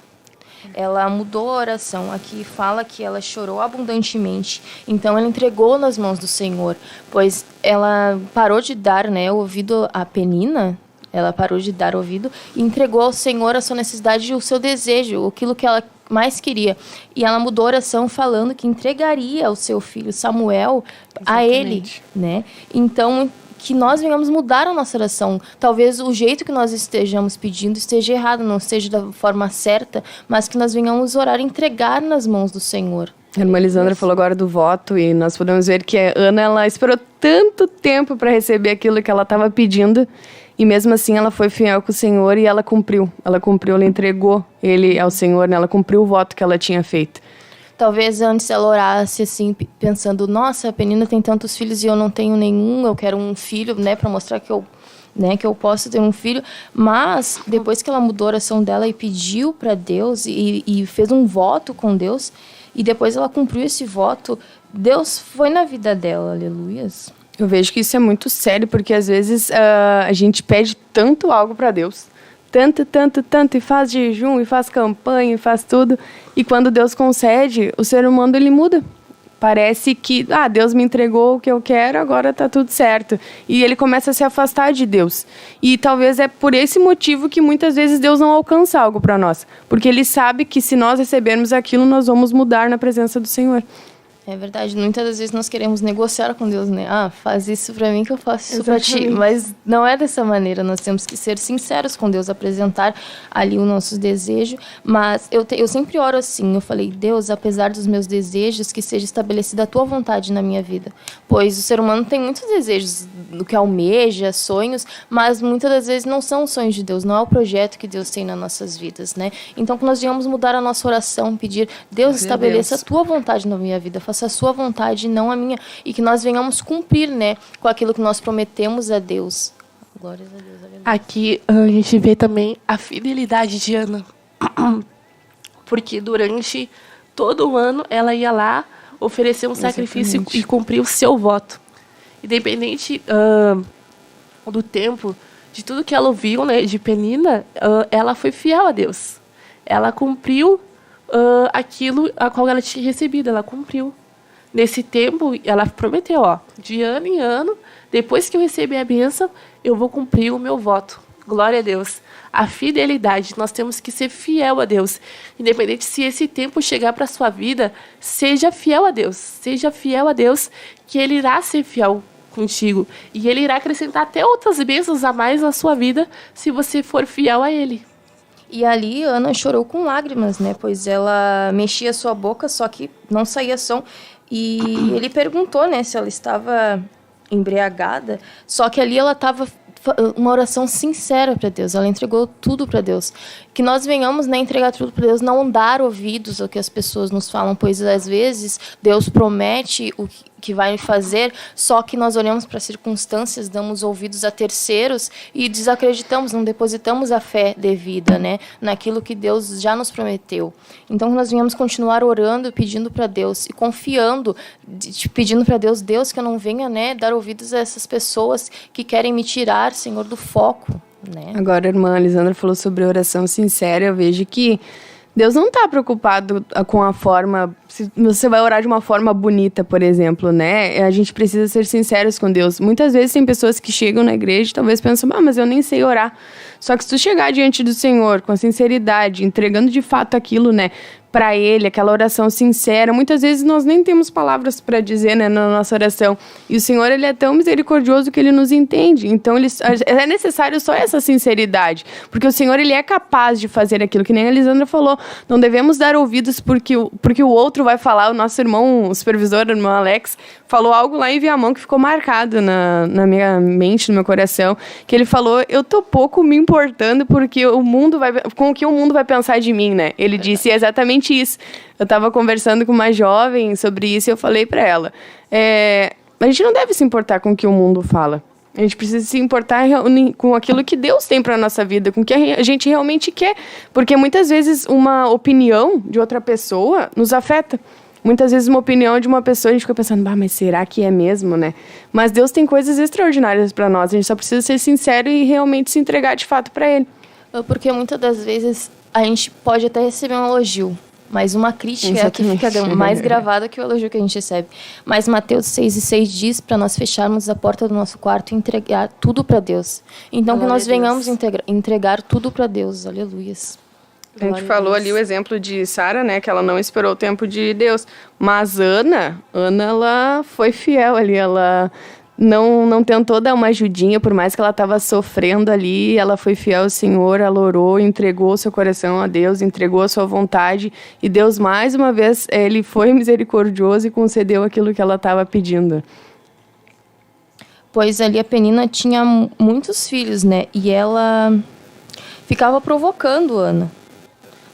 Ela mudou a oração. Aqui fala que ela chorou abundantemente. Então, ela entregou nas mãos do Senhor. Pois ela parou de dar, né, ouvido a Penina. Ela parou de dar ouvido e entregou ao Senhor a sua necessidade, o seu desejo, aquilo que ela mais queria. E ela mudou a oração falando que entregaria o seu filho Samuel a ele, né? Então, que nós venhamos mudar a nossa oração. Talvez o jeito que nós estejamos pedindo esteja errado, não esteja da forma certa, mas que nós venhamos orar e entregar nas mãos do Senhor. A irmã Lisandra falou agora do voto, e nós podemos ver que a Ana, ela esperou tanto tempo para receber aquilo que ela estava pedindo, e mesmo assim ela foi fiel com o Senhor e ela cumpriu. Ela entregou ele ao Senhor, né? Ela cumpriu o voto que ela tinha feito. Talvez antes ela orasse assim, pensando: nossa, a Penina tem tantos filhos e eu não tenho nenhum, eu quero um filho, né, para mostrar que eu posso ter um filho. Mas depois que ela mudou a oração dela e pediu para Deus e fez um voto com Deus, e depois ela cumpriu esse voto, Deus foi na vida dela, aleluias. Eu vejo que isso é muito sério, porque às vezes a gente pede tanto algo para Deus, tanto, e faz jejum, e faz campanha, e faz tudo, e quando Deus concede, o ser humano, ele muda. Parece que, Deus me entregou o que eu quero, agora tá tudo certo. E ele começa a se afastar de Deus. E talvez é por esse motivo que muitas vezes Deus não alcança algo para nós, porque ele sabe que se nós recebermos aquilo, nós vamos mudar na presença do Senhor. É verdade, muitas das vezes nós queremos negociar com Deus, né? Faz isso pra mim que eu faço isso pra ti. Mas não é dessa maneira, nós temos que ser sinceros com Deus, apresentar ali o nosso desejo. Mas eu sempre oro assim, eu falei: Deus, apesar dos meus desejos, que seja estabelecida a tua vontade na minha vida. Pois o ser humano tem muitos desejos, do que almeja, sonhos, mas muitas das vezes não são os sonhos de Deus, não é o projeto que Deus tem nas nossas vidas, né? Então, que nós venhamos mudar a nossa oração, pedir: Deus, estabeleça a tua vontade na minha vida, faça a sua vontade, não a minha, e que nós venhamos cumprir, né, com aquilo que nós prometemos a Deus. Glórias a Deus. Aleluia. Aqui a gente vê também a fidelidade de Ana, porque durante todo o ano ela ia lá oferecer um sacrifício e cumprir o seu voto, independente do tempo, de tudo que ela ouviu, né, de Penina. Ela foi fiel a Deus, ela cumpriu aquilo a qual ela tinha recebido, ela cumpriu. Nesse tempo, ela prometeu, de ano em ano, depois que eu receber a bênção, eu vou cumprir o meu voto. Glória a Deus. A fidelidade, nós temos que ser fiel a Deus. Independente se esse tempo chegar para a sua vida, seja fiel a Deus. Seja fiel a Deus, que Ele irá ser fiel contigo. E Ele irá acrescentar até outras bênçãos a mais na sua vida, se você for fiel a Ele. E ali Ana chorou com lágrimas, né? Pois ela mexia a sua boca, só que não saía som. E ele perguntou, né, se ela estava embriagada. Só que ali ela estava uma oração sincera para Deus. Ela entregou tudo para Deus. Que nós venhamos, né, entregar tudo para Deus, não dar ouvidos ao que as pessoas nos falam, pois às vezes Deus promete o que vai fazer, só que nós olhamos para as circunstâncias, damos ouvidos a terceiros e desacreditamos, não depositamos a fé devida, né, naquilo que Deus já nos prometeu. Então nós venhamos continuar orando, pedindo para Deus e confiando, pedindo para Deus, que eu não venha, né, dar ouvidos a essas pessoas que querem me tirar, Senhor, do foco. Né? Agora, a irmã Lisandra falou sobre oração sincera. Eu vejo que Deus não está preocupado com a forma... Se você vai orar de uma forma bonita, por exemplo, né? A gente precisa ser sinceros com Deus. Muitas vezes tem pessoas que chegam na igreja e talvez pensam, mas eu nem sei orar. Só que se tu chegar diante do Senhor com sinceridade, entregando de fato aquilo, né, para Ele, aquela oração sincera, muitas vezes nós nem temos palavras para dizer, né, na nossa oração. E o Senhor, Ele é tão misericordioso que Ele nos entende. Então, é necessário só essa sinceridade. Porque o Senhor, Ele é capaz de fazer aquilo, que nem a Lisandra falou. Não devemos dar ouvidos porque o outro vai falar. O nosso irmão, o supervisor, o irmão Alex, falou algo lá em Viamão que ficou marcado na minha mente, no meu coração, que ele falou, eu tô pouco me importando porque com o que o mundo vai pensar de mim, né? Ele disse exatamente isso. Eu estava conversando com uma jovem sobre isso e eu falei para ela, a gente não deve se importar com o que o mundo fala. A gente precisa se importar com aquilo que Deus tem para nossa vida, com o que a gente realmente quer. Porque muitas vezes uma opinião de outra pessoa nos afeta. Muitas vezes uma opinião de uma pessoa, a gente fica pensando, mas será que é mesmo, né? Mas Deus tem coisas extraordinárias para nós. A gente só precisa ser sincero e realmente se entregar de fato para Ele. Porque muitas das vezes a gente pode até receber um elogio, mas uma crítica é a que fica mais gravada que o elogio que a gente recebe. Mas Mateus 6:6 diz para nós fecharmos a porta do nosso quarto e entregar tudo para Deus. Então, que nós venhamos entregar tudo para Deus. Aleluias. A gente falou ali o exemplo de Sara, né, que ela não esperou o tempo de Deus. Mas Ana, ela foi fiel ali, ela não tentou dar uma ajudinha, por mais que ela estava sofrendo ali, ela foi fiel ao Senhor, ela orou, entregou seu coração a Deus, entregou a sua vontade, e Deus, mais uma vez, Ele foi misericordioso e concedeu aquilo que ela estava pedindo. Pois ali a Penina tinha muitos filhos, né, e ela ficava provocando Ana.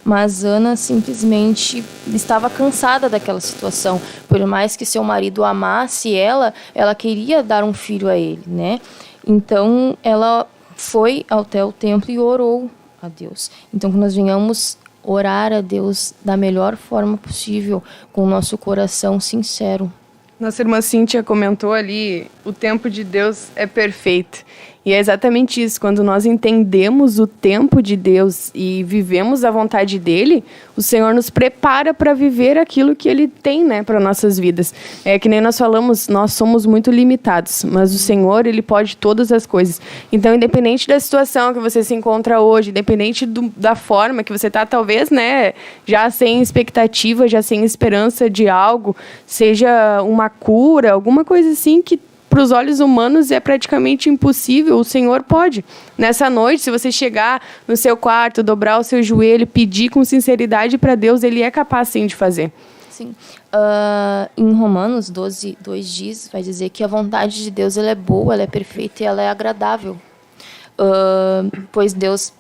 Mas Ana simplesmente estava cansada daquela situação. Por mais que seu marido amasse ela queria dar um filho a ele, né? Então, ela foi até o templo e orou a Deus. Então, que nós venhamos orar a Deus da melhor forma possível, com o nosso coração sincero. Nossa irmã Cíntia comentou ali, o tempo de Deus é perfeito. E é exatamente isso, quando nós entendemos o tempo de Deus e vivemos a vontade dele, o Senhor nos prepara para viver aquilo que ele tem, né, para nossas vidas. É que nem nós falamos, nós somos muito limitados, mas o Senhor, ele pode todas as coisas. Então, independente da situação que você se encontra hoje, independente da forma que você está, talvez, né, já sem expectativa, já sem esperança de algo, seja uma cura, alguma coisa assim que para os olhos humanos é praticamente impossível, o Senhor pode. Nessa noite, se você chegar no seu quarto, dobrar o seu joelho, pedir com sinceridade para Deus, Ele é capaz sim de fazer. Sim. Em Romanos 12:2 diz, vai dizer que a vontade de Deus ela é boa, ela é perfeita e ela é agradável. Pois Deus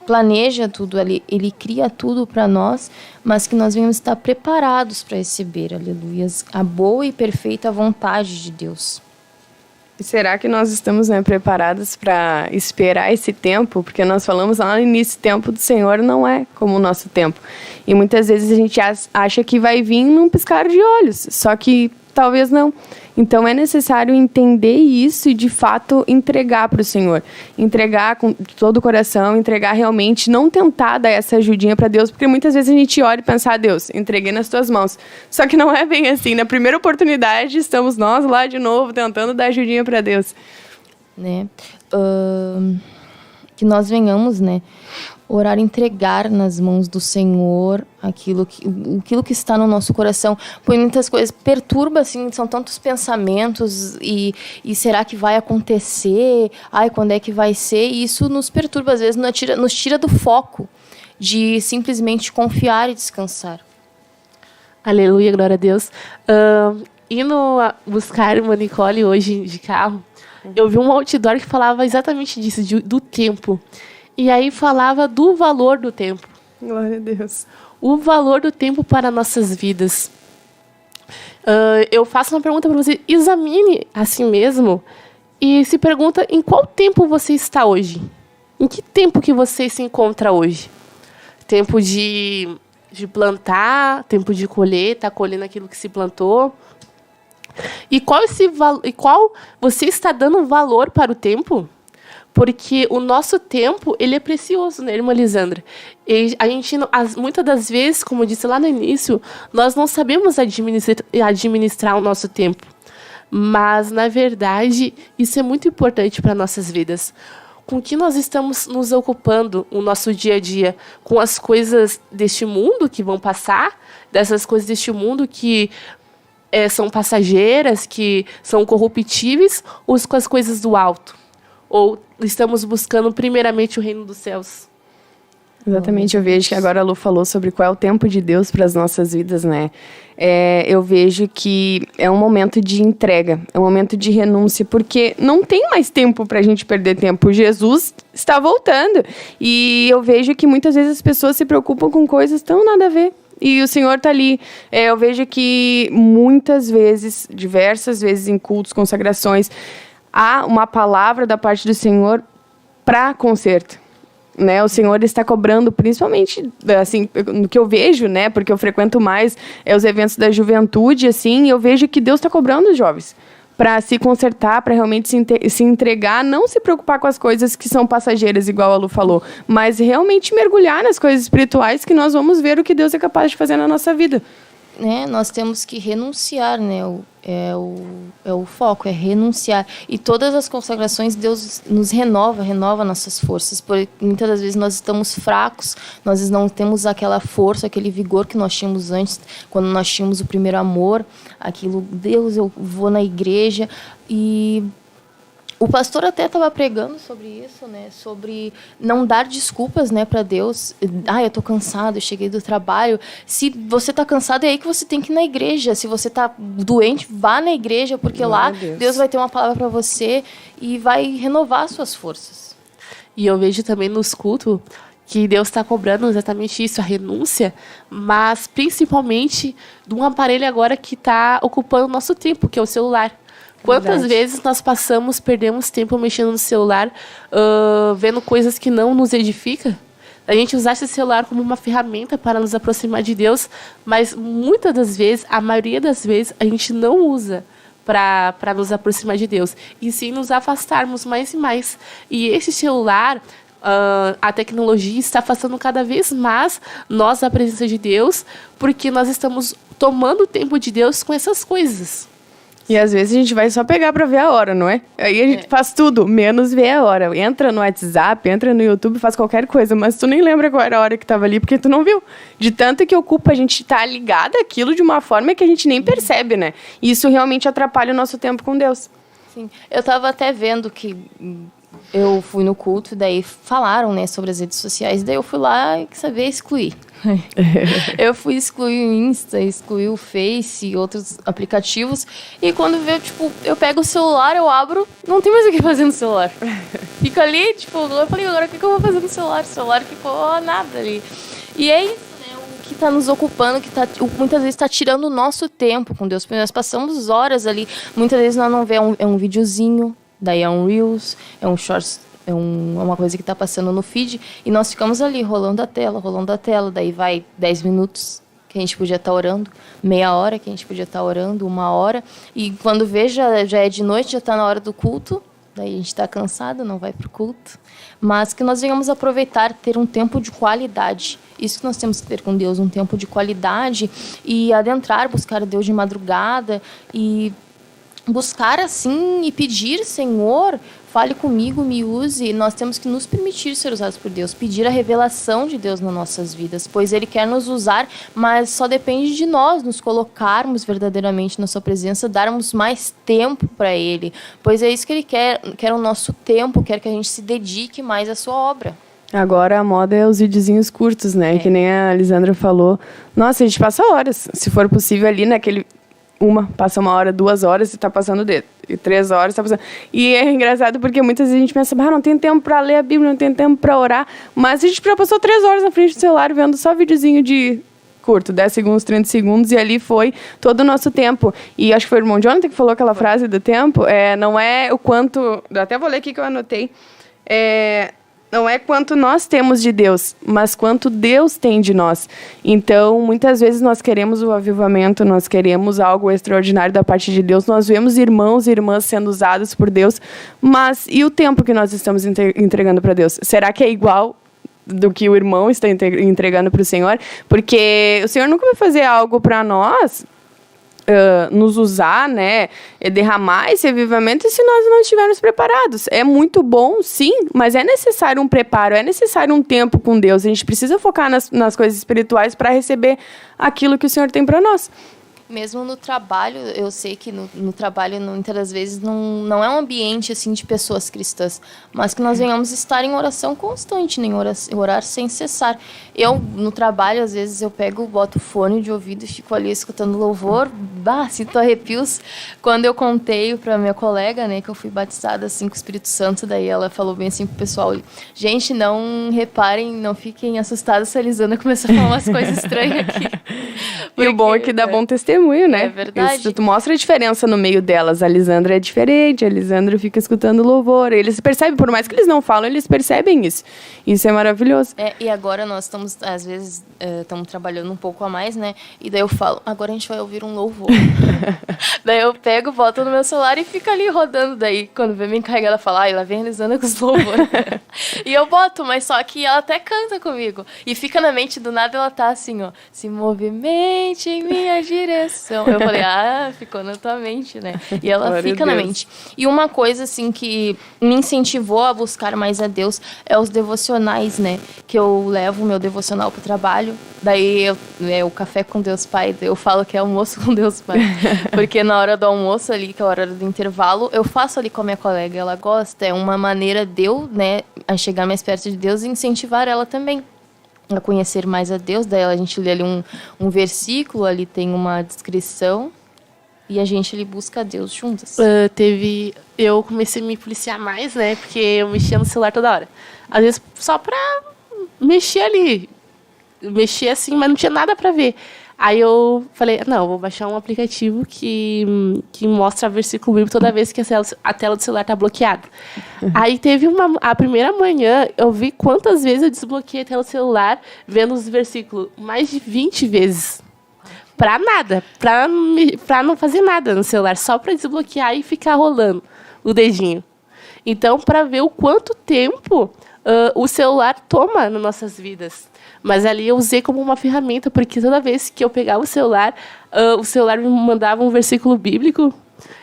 planeja tudo ali, Ele cria tudo para nós, mas que nós venhamos estar preparados para receber, aleluias, a boa e perfeita vontade de Deus. E será que nós estamos, né, preparados para esperar esse tempo? Porque nós falamos lá no início, o tempo do Senhor não é como o nosso tempo. E muitas vezes a gente acha que vai vir num piscar de olhos, só que talvez não. Então é necessário entender isso e de fato entregar para o Senhor. Entregar com todo o coração, entregar realmente, não tentar dar essa ajudinha para Deus, porque muitas vezes a gente olha e pensa, Deus, entreguei nas tuas mãos. Só que não é bem assim. Na primeira oportunidade, estamos nós lá de novo tentando dar ajudinha para Deus. Né? Que nós venhamos, né, orar, entregar nas mãos do Senhor aquilo que está no nosso coração. Pois muitas coisas perturba, assim, são tantos pensamentos e será que vai acontecer? Ai, quando é que vai ser? E isso nos perturba, às vezes nos tira do foco de simplesmente confiar e descansar. Aleluia, glória a Deus. Indo buscar uma Nicole hoje de carro, eu vi um outdoor que falava exatamente disso, do tempo. E aí falava do valor do tempo. Glória a Deus. O valor do tempo para nossas vidas. Eu faço uma pergunta para você. Examine a si mesmo e se pergunta em qual tempo você está hoje. Em que tempo que você se encontra hoje? Tempo de plantar, tempo de colher, está colhendo aquilo que se plantou. E qual você está dando valor para o tempo? Porque o nosso tempo, ele é precioso, né, irmã Lisandra? E a gente, muitas das vezes, como eu disse lá no início, nós não sabemos administrar o nosso tempo. Mas, na verdade, isso é muito importante para nossas vidas. Com que nós estamos nos ocupando o nosso dia a dia? Com as coisas deste mundo que vão passar, dessas coisas deste mundo que são passageiras, que são corruptíveis, ou com as coisas do alto? Ou estamos buscando primeiramente o reino dos céus? Exatamente, eu vejo que agora a Lu falou sobre qual é o tempo de Deus para as nossas vidas, né? Eu vejo que é um momento de entrega, é um momento de renúncia, porque não tem mais tempo para a gente perder tempo. Jesus está voltando. E eu vejo que muitas vezes as pessoas se preocupam com coisas tão nada a ver. E o Senhor está ali. Eu vejo que muitas vezes, diversas vezes em cultos, consagrações, há uma palavra da parte do Senhor para conserto. Né, o Senhor está cobrando, principalmente, assim, no que eu vejo, né, porque eu frequento mais os eventos da juventude, assim, eu vejo que Deus está cobrando os jovens para se consertar, para realmente se entregar, não se preocupar com as coisas que são passageiras, igual a Lu falou, mas realmente mergulhar nas coisas espirituais que nós vamos ver o que Deus é capaz de fazer na nossa vida. Nós temos que renunciar, né? O foco, é renunciar. E todas as consagrações, Deus nos renova nossas forças. Porque muitas das vezes nós estamos fracos, nós não temos aquela força, aquele vigor que nós tínhamos antes, quando nós tínhamos o primeiro amor, aquilo, Deus, eu vou na igreja. E o pastor até estava pregando sobre isso, né? Sobre não dar desculpas, né, para Deus. Eu tô cansado, eu cheguei do trabalho. Se você tá cansado, é aí que você tem que ir na igreja. Se você tá doente, vá na igreja, porque lá Deus vai ter uma palavra para você e vai renovar suas forças. E eu vejo também nos cultos que Deus está cobrando exatamente isso, a renúncia, mas principalmente de um aparelho agora que está ocupando o nosso tempo, que é o celular. Quantas vezes nós perdemos tempo mexendo no celular, vendo coisas que não nos edificam? A gente usar esse celular como uma ferramenta para nos aproximar de Deus, mas muitas das vezes, a maioria das vezes, a gente não usa para nos aproximar de Deus, e sim nos afastarmos mais e mais. E esse celular, a tecnologia está afastando cada vez mais nós da presença de Deus, porque nós estamos tomando o tempo de Deus com essas coisas. E às vezes a gente vai só pegar pra ver a hora, não é? Aí a gente faz tudo, menos ver a hora. Entra no WhatsApp, entra no YouTube, faz qualquer coisa, mas tu nem lembra qual era a hora que tava ali, porque tu não viu. De tanto que ocupa, a gente tá ligada àquilo de uma forma que a gente nem percebe, né? E isso realmente atrapalha o nosso tempo com Deus. Sim, eu tava até vendo que eu fui no culto, daí falaram, né, sobre as redes sociais, daí eu fui lá e saber excluir. Eu fui excluir o Insta, excluir o Face e outros aplicativos, e quando eu pego o celular, eu abro, não tem mais o que fazer no celular. Fica ali, eu falei, agora o que eu vou fazer no celular? O celular ficou nada ali. E é isso, né, o que está nos ocupando, muitas vezes está tirando o nosso tempo com Deus, porque nós passamos horas ali, muitas vezes nós não vemos, é um videozinho, daí é um Reels, é um Shorts, é uma coisa que está passando no feed, e nós ficamos ali rolando a tela, daí vai 10 minutos que a gente podia estar orando, meia hora que a gente podia estar orando, 1 hora, e quando vê já é de noite, já está na hora do culto, daí a gente está cansado, não vai para o culto, mas que nós venhamos aproveitar, ter um tempo de qualidade. Isso que nós temos que ter com Deus, um tempo de qualidade, e adentrar, buscar Deus de madrugada, e buscar assim e pedir, Senhor, fale comigo, me use. Nós temos que nos permitir ser usados por Deus, pedir a revelação de Deus nas nossas vidas, pois Ele quer nos usar, mas só depende de nós nos colocarmos verdadeiramente na sua presença, darmos mais tempo para Ele, pois é isso que Ele quer o nosso tempo, quer que a gente se dedique mais à sua obra. Agora a moda é os videozinhos curtos, né? Que nem a Lisandra falou. Nossa, a gente passa horas, se for possível ali naquele passa 1 hora, 2 horas e tá passando o dedo. E 3 horas tá passando. E é engraçado porque muitas vezes a gente pensa, não tem tempo pra ler a Bíblia, não tem tempo pra orar. Mas a gente já passou 3 horas na frente do celular vendo só videozinho de curto, 10 segundos, 30 segundos, e ali foi todo o nosso tempo. E acho que foi o irmão Jonathan que falou aquela frase do tempo, não é o quanto... Eu até vou ler aqui que eu anotei. Não é quanto nós temos de Deus, mas quanto Deus tem de nós. Então, muitas vezes nós queremos o avivamento, nós queremos algo extraordinário da parte de Deus, nós vemos irmãos e irmãs sendo usados por Deus, mas e o tempo que nós estamos entregando para Deus? Será que é igual do que o irmão está entregando para o Senhor? Porque o Senhor nunca vai fazer algo para nós, nos usar, né, derramar esse avivamento se nós não estivermos preparados. É muito bom, sim, mas é necessário um preparo, é necessário um tempo com Deus. A gente precisa focar nas coisas espirituais para receber aquilo que o Senhor tem para nós. Mesmo no trabalho, eu sei que no trabalho, muitas das vezes, não é um ambiente assim, de pessoas cristãs, mas que nós venhamos estar em oração constante, em orar sem cessar. Eu, no trabalho, às vezes, boto fone de ouvido e fico ali escutando louvor, sinto arrepios. Quando eu contei para minha colega, né, que eu fui batizada assim, com o Espírito Santo, daí ela falou bem assim pro pessoal, gente, não reparem, não fiquem assustados se a Elisandra começar a falar umas coisas estranhas aqui. E o bom é que dá bom testemunho, né? É verdade. Isso, tu mostra a diferença no meio delas. A Lisandra é diferente, a Lisandra fica escutando louvor. Eles percebem, por mais que eles não falam, eles percebem isso. Isso é maravilhoso. E agora nós estamos, às vezes, estamos trabalhando um pouco a mais, né? E daí eu falo, agora a gente vai ouvir um louvor. Daí eu pego, boto no meu celular e fica ali rodando. Daí, quando vem me encarregar, ela fala, lá vem a Elisandra com os louvores. E eu boto, mas só que ela até canta comigo. E fica na mente, do nada ela tá assim, ó, se movimente em minha direção. Eu falei, ficou na tua mente, né? E ela Glória fica a na Deus. mente. E uma coisa, assim, que me incentivou a buscar mais a Deus é os devocionais, né? Que eu levo o meu devocional pro trabalho. Daí, o café com Deus Pai, eu falo que é almoço com Deus Pai. Porque na hora do almoço ali, que é a hora do intervalo, eu faço ali com a minha colega. Ela gosta, é uma maneira de eu, né, a chegar mais perto de Deus e incentivar ela também a conhecer mais a Deus. Daí a gente lê ali um versículo, ali tem uma descrição e a gente ali busca a Deus juntas. Eu comecei a me policiar mais, né? Porque eu mexia no celular toda hora. Às vezes só pra mexer ali. Mexer assim, mas não tinha nada pra ver. Aí eu falei, não, vou baixar um aplicativo que mostra versículo bíblico toda vez que a tela do celular tá bloqueada. Aí teve a primeira manhã, eu vi quantas vezes eu desbloqueei a tela do celular vendo os versículos. Mais de 20 vezes. Pra nada. Pra não fazer nada no celular. Só pra desbloquear e ficar rolando o dedinho. Então, pra ver o quanto tempo o celular toma nas nossas vidas. Mas ali eu usei como uma ferramenta, porque toda vez que eu pegava o celular me mandava um versículo bíblico,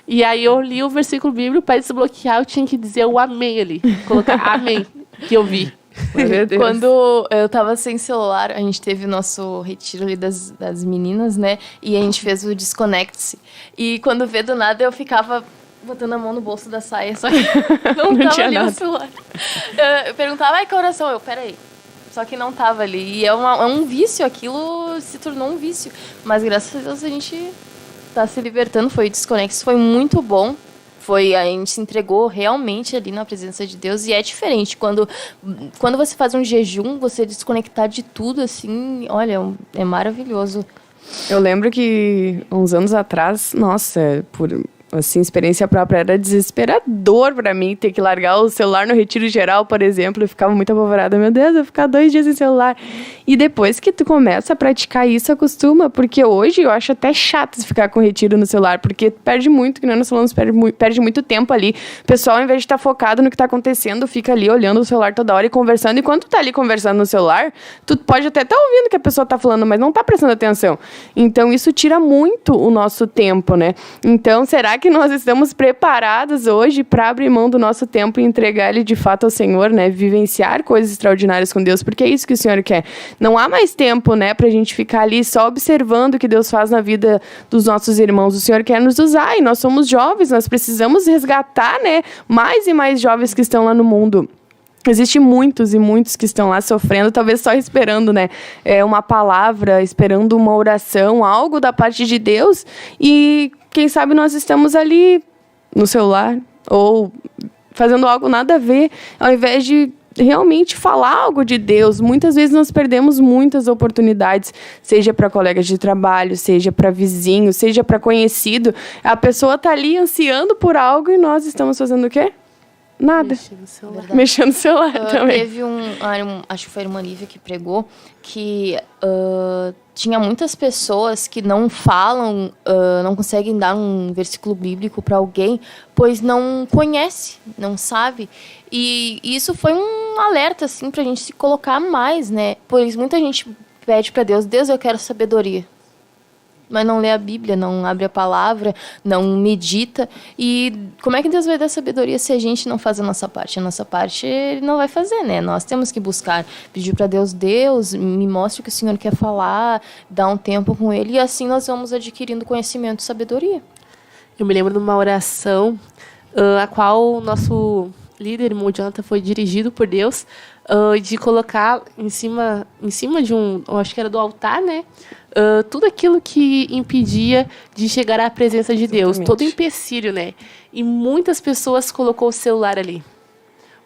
e aí eu li o versículo bíblico, para desbloquear eu tinha que dizer o amém ali, colocar amém, que eu vi. Quando eu tava sem celular, a gente teve o nosso retiro ali das meninas, né? E a gente fez o Desconecte-se. E quando vê do nada, eu ficava botando a mão no bolso da saia, só que não tava tinha ali nada. o celular. Eu perguntava, que oração? Peraí. Só que não tava ali. E é um vício, aquilo se tornou um vício. Mas graças a Deus a gente tá se libertando. Foi o Desconecte, foi muito bom. A gente se entregou realmente ali na presença de Deus. E é diferente. Quando você faz um jejum, você desconectar de tudo, assim, olha, é maravilhoso. Eu lembro que uns anos atrás, nossa, por assim, experiência própria, era desesperador pra mim ter que largar o celular no retiro geral, por exemplo. Eu ficava muito apavorada. Meu Deus, eu vou ficar 2 dias sem celular. E depois que tu começa a praticar isso, acostuma. Porque hoje eu acho até chato ficar com retiro no celular, porque perde muito, que nós falamos, perde muito tempo ali. O pessoal, ao invés de estar focado no que está acontecendo, fica ali olhando o celular toda hora e conversando. E quando tu tá ali conversando no celular, tu pode até estar ouvindo o que a pessoa tá falando, mas não tá prestando atenção. Então, isso tira muito o nosso tempo, né? Então, será que nós estamos preparados hoje para abrir mão do nosso tempo e entregar ele de fato ao Senhor, né? Vivenciar coisas extraordinárias com Deus, porque é isso que o Senhor quer. Não há mais tempo, né, pra gente ficar ali só observando o que Deus faz na vida dos nossos irmãos. O Senhor quer nos usar e nós somos jovens, nós precisamos resgatar, né, mais e mais jovens que estão lá no mundo. Existem muitos e muitos que estão lá sofrendo, talvez só esperando, né? Uma palavra, esperando uma oração, algo da parte de Deus. E quem sabe nós estamos ali no celular ou fazendo algo nada a ver, ao invés de realmente falar algo de Deus. Muitas vezes nós perdemos muitas oportunidades, seja para colegas de trabalho, seja para vizinho, seja para conhecido. A pessoa está ali ansiando por algo e nós estamos fazendo o quê? Nada. Mexendo no celular também. Teve acho que foi a irmã Lívia que pregou, que tinha muitas pessoas que não falam, não conseguem dar um versículo bíblico para alguém, pois não conhece, não sabe. E isso foi um alerta, assim, pra gente se colocar mais, né? Pois muita gente pede para Deus, eu quero sabedoria. Mas não lê a Bíblia, não abre a palavra, não medita. E como é que Deus vai dar sabedoria se a gente não faz a nossa parte? A nossa parte Ele não vai fazer, né? Nós temos que buscar, pedir para Deus, me mostre o que o Senhor quer falar, dar um tempo com Ele, e assim nós vamos adquirindo conhecimento e sabedoria. Eu me lembro de uma oração a qual o nosso líder, irmão Jonathan, foi dirigido por Deus, de colocar em cima de eu acho que era do altar, né? Tudo aquilo que impedia de chegar à presença de Deus, todo empecilho, né? E muitas pessoas colocou o celular ali.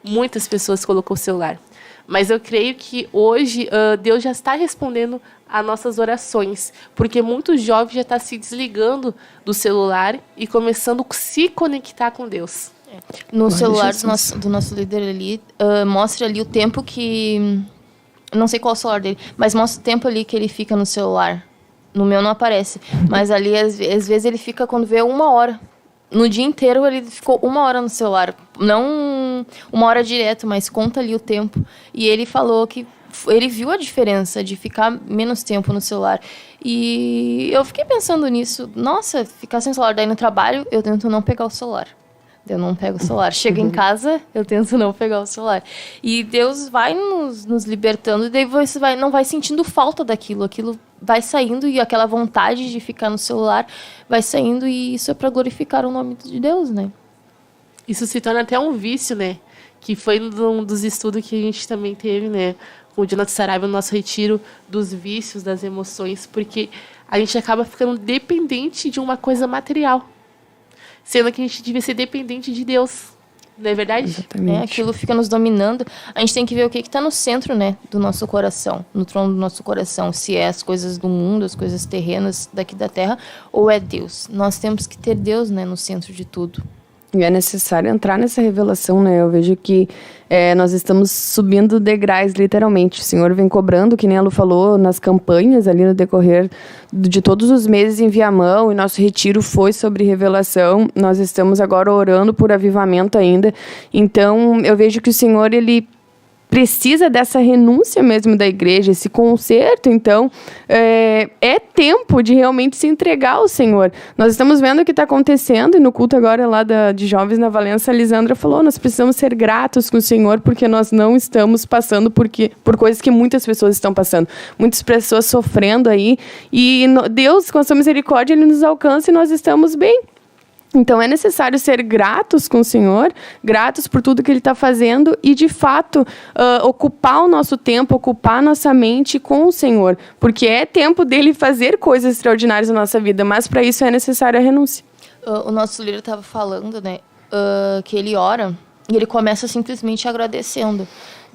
Muitas pessoas colocou o celular. Mas eu creio que hoje Deus já está respondendo às nossas orações, porque muitos jovens já estão se desligando do celular e começando a se conectar com Deus. No celular do nosso líder ali, mostra ali o tempo que... Não sei qual é o celular dele, mas mostra o tempo ali que ele fica no celular. No meu não aparece. Mas ali, às vezes, ele fica, quando vê, 1 hora. No dia inteiro, ele ficou 1 hora no celular. Não 1 hora direto, mas conta ali o tempo. E ele falou que ele viu a diferença de ficar menos tempo no celular. E eu fiquei pensando nisso. Nossa, ficar sem celular. Daí no trabalho, eu tento não pegar o celular. Eu não pego o celular. Chego em casa, eu tento não pegar o celular. E Deus vai nos libertando, e daí você não vai sentindo falta daquilo. Aquilo vai saindo, e aquela vontade de ficar no celular vai saindo, e isso é para glorificar o nome de Deus, né? Isso se torna até um vício, né? Que foi um dos estudos que a gente também teve, né? Com o Jonathan Saraiva, no nosso retiro dos vícios, das emoções, porque a gente acaba ficando dependente de uma coisa material. Sendo que a gente devia ser dependente de Deus. Não é verdade? Exatamente. Aquilo fica nos dominando. A gente tem que ver o que está no centro, né, do nosso coração, no trono do nosso coração. Se é as coisas do mundo, as coisas terrenas daqui da terra, ou é Deus. Nós temos que ter Deus, né, no centro de tudo. E é necessário entrar nessa revelação, né? Eu vejo que nós estamos subindo degraus, literalmente. O Senhor vem cobrando, que nem a Lu falou, nas campanhas ali no decorrer de todos os meses em Viamão, e nosso retiro foi sobre revelação. Nós estamos agora orando por avivamento ainda. Então, eu vejo que o Senhor, Ele precisa dessa renúncia mesmo da igreja, esse conserto. Então, é tempo de realmente se entregar ao Senhor. Nós estamos vendo o que está acontecendo, e no culto agora lá de jovens na Valença, a Lisandra falou, nós precisamos ser gratos com o Senhor, porque nós não estamos passando por coisas que muitas pessoas estão passando. Muitas pessoas sofrendo aí, e Deus, com a sua misericórdia, Ele nos alcança e nós estamos bem. Então, é necessário ser gratos com o Senhor, gratos por tudo que Ele está fazendo e, de fato, ocupar o nosso tempo, ocupar a nossa mente com o Senhor, porque é tempo dEle fazer coisas extraordinárias na nossa vida, mas para isso é necessário a renúncia. O nosso líder estava falando, né, que ele ora e ele começa simplesmente agradecendo.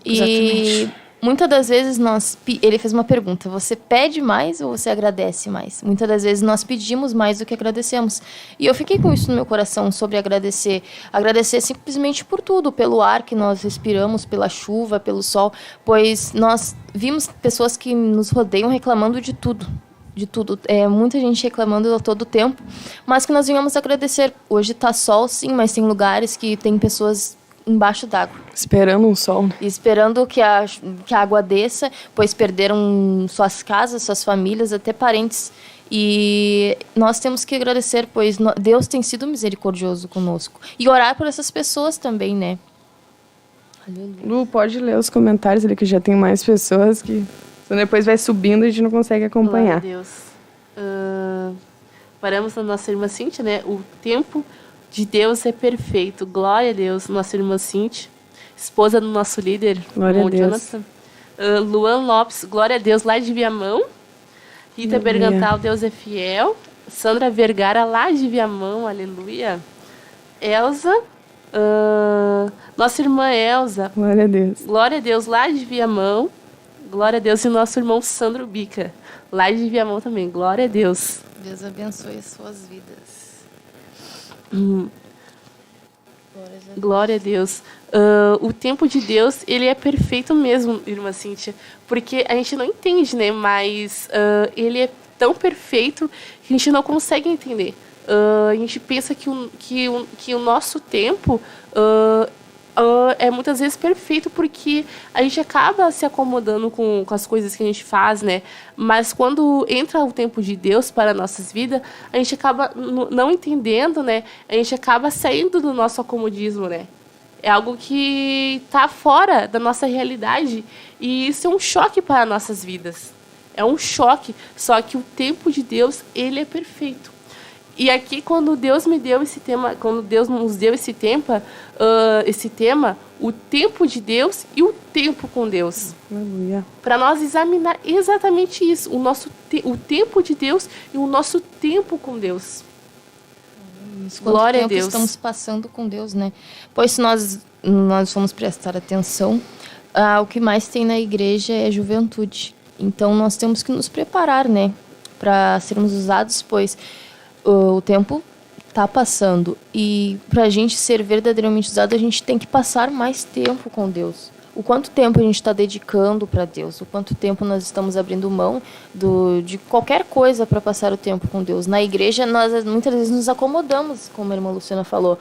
Exatamente. E muitas das vezes ele fez uma pergunta, você pede mais ou você agradece mais? Muitas das vezes nós pedimos mais do que agradecemos. E eu fiquei com isso no meu coração sobre agradecer. Agradecer simplesmente por tudo, pelo ar que nós respiramos, pela chuva, pelo sol, pois nós vimos pessoas que nos rodeiam reclamando de tudo. De tudo. Muita gente reclamando a todo tempo, mas que nós venhamos agradecer. Hoje está sol, sim, mas tem lugares que tem pessoas embaixo d'água. Esperando um sol. Esperando que a água desça, pois perderam suas casas, suas famílias, até parentes. E nós temos que agradecer, pois Deus tem sido misericordioso conosco. E orar por essas pessoas também, né? Aleluia. Lu, pode ler os comentários ali, que já tem mais pessoas que depois vai subindo e a gente não consegue acompanhar. Glória a Deus. Paramos na nossa irmã Cíntia, né? O tempo de Deus é perfeito. Glória a Deus, nossa irmã Cíntia. esposa do nosso líder, Glória a Deus. Jonathan. Luan Lopes, glória a Deus, lá de Viamão. Rita Bergantal, Deus é fiel. Sandra Vergara, lá de Viamão, aleluia. Elza, nossa irmã Elza. Glória a Deus. Glória a Deus, lá de Viamão. Glória a Deus. E nosso irmão Sandro Bica, lá de Viamão também. Glória a Deus. Deus abençoe as suas vidas. Glória a Deus. O tempo de Deus, ele é perfeito mesmo, irmã Cíntia. Porque a gente não entende, né? Mas ele é tão perfeito que a gente não consegue entender. A gente pensa que o nosso tempo é muitas vezes perfeito porque a gente acaba se acomodando com as coisas que a gente faz, né? Mas quando entra o tempo de Deus para nossas vidas, a gente acaba não entendendo, né? A gente acaba saindo do nosso acomodismo, né? É algo que está fora da nossa realidade e isso é um choque para nossas vidas. É um choque, só que o tempo de Deus, ele é perfeito. E aqui, quando Deus me deu esse tema, quando Deus nos deu esse tema, o tempo de Deus e o tempo com Deus. Para nós examinar exatamente isso, o tempo de Deus e o nosso tempo com Deus. Glória a Deus. Estamos passando com Deus, né? Pois se nós vamos prestar atenção, o que mais tem na igreja é juventude. Então nós temos que nos preparar, né? Para sermos usados, pois o tempo está passando. E para a gente ser verdadeiramente usado, a gente tem que passar mais tempo com Deus. O quanto tempo a gente está dedicando para Deus, o quanto tempo nós estamos abrindo mão de qualquer coisa para passar o tempo com Deus. Na igreja, nós muitas vezes nos acomodamos, como a irmã Luciana falou.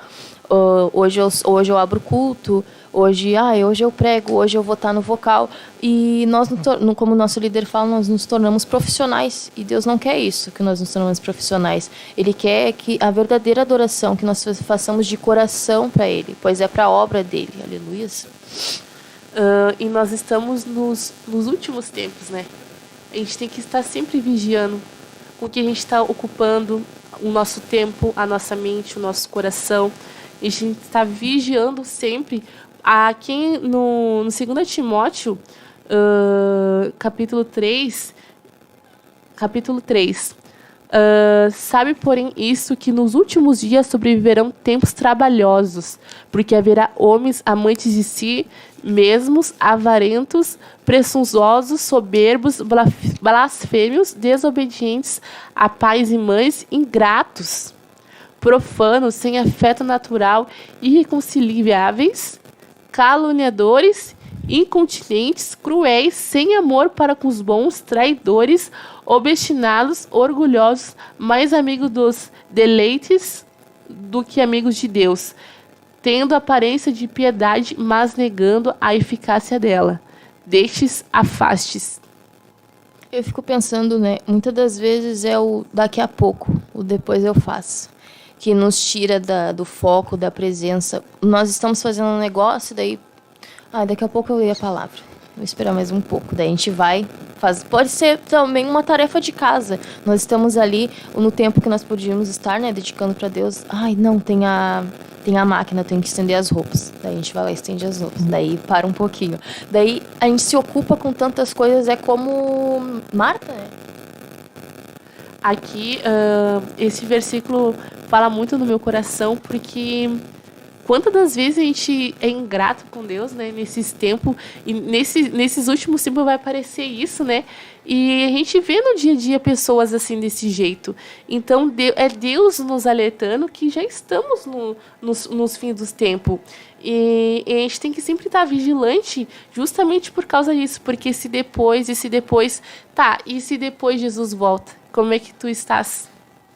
Hoje eu abro culto, hoje eu prego, hoje eu vou estar no vocal. E nós, como o nosso líder fala, nós nos tornamos profissionais. E Deus não quer isso, que nós nos tornamos profissionais. Ele quer que a verdadeira adoração, que nós façamos de coração para Ele, pois é para a obra dEle. Aleluia. E nós estamos nos últimos tempos, né? A gente tem que estar sempre vigiando com o que a gente está ocupando, o nosso tempo, a nossa mente, o nosso coração. A gente está vigiando sempre. Aqui no 2 Timóteo, capítulo 3, sabe, porém, isso, que nos últimos dias sobreviverão tempos trabalhosos, porque haverá homens amantes de si mesmos, avarentos, presunçosos, soberbos, blasfêmios, desobedientes a pais e mães, ingratos, profanos, sem afeto natural, irreconciliáveis, caluniadores, incontinentes, cruéis, sem amor para com os bons, traidores, obstinados, orgulhosos, mais amigos dos deleites do que amigos de Deus, tendo aparência de piedade, mas negando a eficácia dela. Destes, afastes. Eu fico pensando, né? Muitas das vezes é o daqui a pouco, o depois eu faço, que nos tira do foco, da presença. Nós estamos fazendo um negócio, daí daqui a pouco eu leio a palavra. Vou esperar mais um pouco. Daí a gente vai, faz. Pode ser também uma tarefa de casa. Nós estamos ali no tempo que nós podíamos estar, né, dedicando para Deus. Não, tem a máquina, tem que estender as roupas. Daí a gente vai lá e estende as roupas. Daí para um pouquinho. Daí a gente se ocupa com tantas coisas, é como Marta, né? Aqui, esse versículo fala muito no meu coração, porque quantas das vezes a gente é ingrato com Deus, né, nesses tempos, e nesses últimos tempos vai aparecer isso, né, e a gente vê no dia a dia pessoas assim desse jeito. Então, é Deus nos alertando que já estamos nos fins dos tempos. E a gente tem que sempre estar vigilante justamente por causa disso, porque e se depois Jesus volta? Como é que tu estás?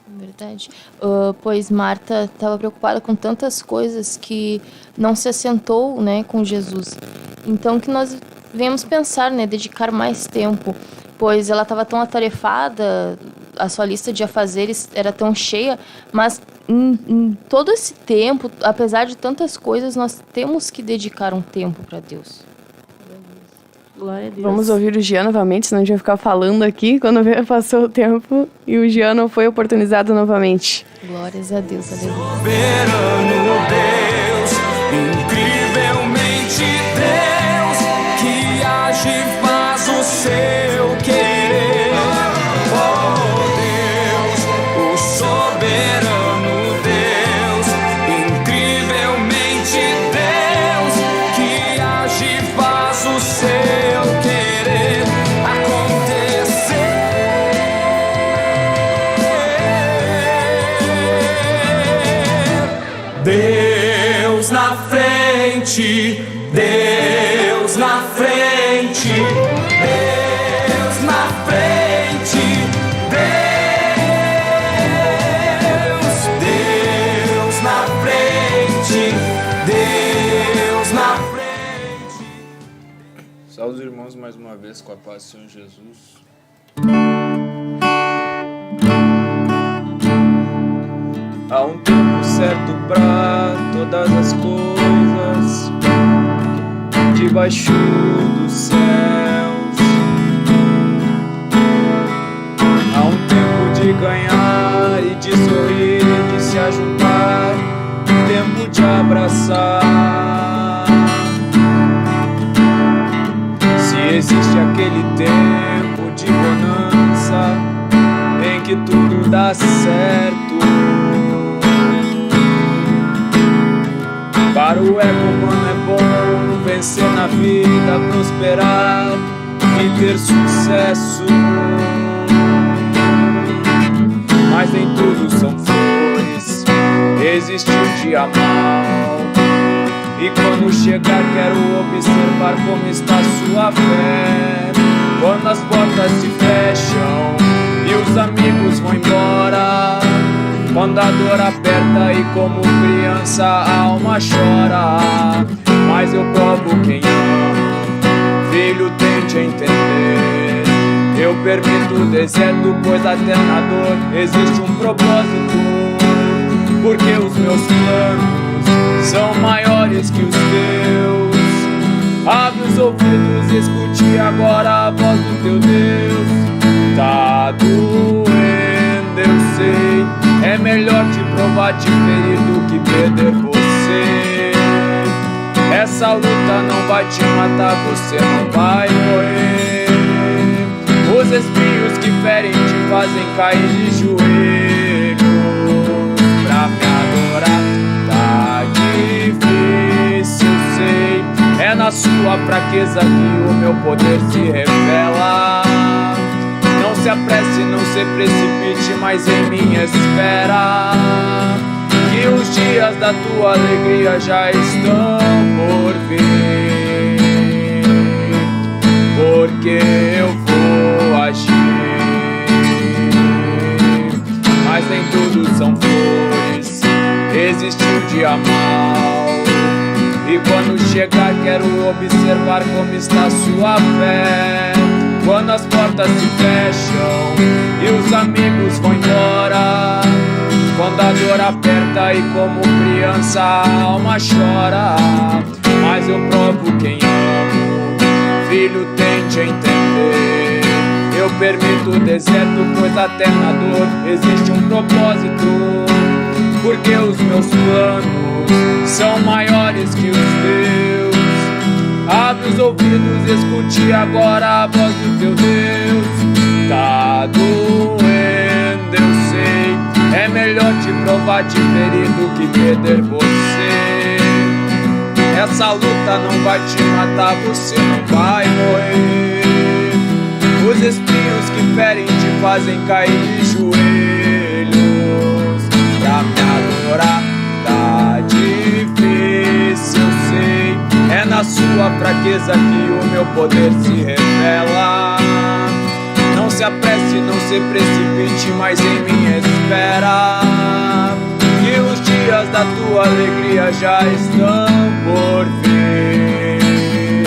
Verdade. Pois Marta estava preocupada com tantas coisas que não se assentou, né, com Jesus. Então que nós venhamos pensar, né, dedicar mais tempo, pois ela estava tão atarefada, a sua lista de afazeres era tão cheia, mas em todo esse tempo, apesar de tantas coisas, nós temos que dedicar um tempo para Deus. Glória a Deus. Vamos ouvir o Jean novamente, senão a gente vai ficar falando aqui quando passou o tempo e o Jean não foi oportunizado novamente. Glórias a Deus, aleluia. Soberano Deus, incrivelmente Deus na frente, Deus na frente, Deus na frente, Deus na frente, Deus na frente. Salve os irmãos mais uma vez com a paz do Senhor Jesus. Há um tempo certo pra todas as coisas debaixo dos céus. Há um tempo de ganhar e de sorrir, de se ajuntar, tempo de abraçar. Se existe aquele tempo de bonança em que tudo dá certo, para o ego humano é bom vencer na vida, prosperar e ter sucesso. Mas nem tudo são flores, existe um dia mal. E quando chegar quero observar como está sua fé. Quando as portas se fecham e os amigos vão embora, quando a dor aperta e como criança a alma chora. Mas eu provo quem amo, filho, tente entender. Eu permito o deserto, pois até na dor existe um propósito. Porque os meus planos são maiores que os teus. Abre os ouvidos e escute agora a voz do teu Deus. Tá doendo, eu sei, é melhor te provar de ferir do que perder você. Essa luta não vai te matar, você não vai morrer. Os espinhos que ferem te fazem cair de joelhos pra me adorar. Tá difícil, sei, é na sua fraqueza que o meu poder se revela. Não se apresse, não se precipite, mas em mim espera. Que os dias da tua alegria já estão por vir. Porque eu vou agir. Mas nem tudo são flores, existe um dia mal. E quando chegar quero observar como está sua fé. Quando as portas se fecham e os amigos vão embora, quando a dor aperta e como criança a alma chora. Mas eu provo quem amo, filho, tente entender. Eu permito o deserto, pois até na dor existe um propósito. Porque os meus planos são maiores que os teus. Abre os ouvidos e escute agora a voz do teu Deus. Tá doendo, eu sei, é melhor te provar de ferir do que perder você. Essa luta não vai te matar, você não vai morrer. Os espinhos que ferem te fazem cair de joelhos pra me adorar. Tá difícil, eu sei, é na sua fraqueza que o meu poder se revela. Não se apresse, não se precipite, mas em mim espera. Que os dias da tua alegria já estão por vir.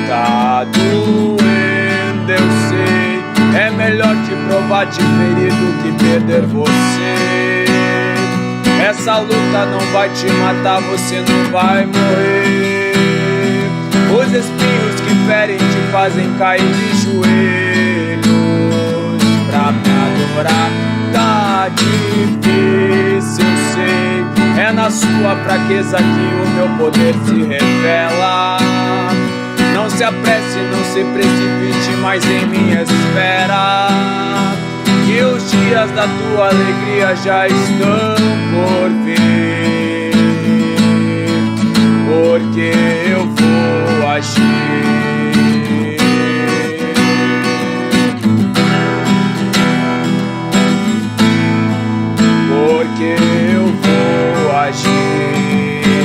Tá doendo, eu sei, é melhor te provar de ferir do que perder você. Essa luta não vai te matar, você não vai morrer. Os espinhos que ferem te fazem cair de joelhos pra me adorar. Tá difícil, eu sei, é na sua fraqueza que o meu poder se revela. Não se apresse, não se precipite, mas em mim espera. Que os dias da tua alegria já estão por vir. Porque eu vou agir. Porque eu vou agir.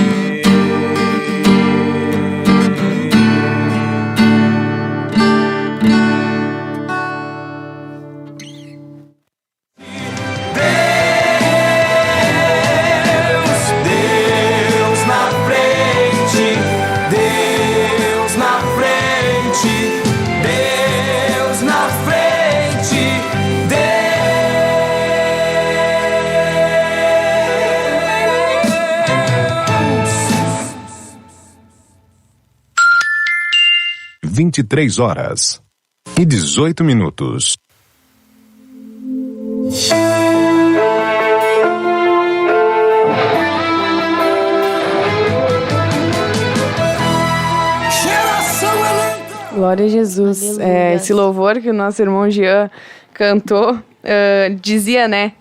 23h18. Glória a Jesus. Esse louvor que o nosso irmão Jean cantou, dizia, né?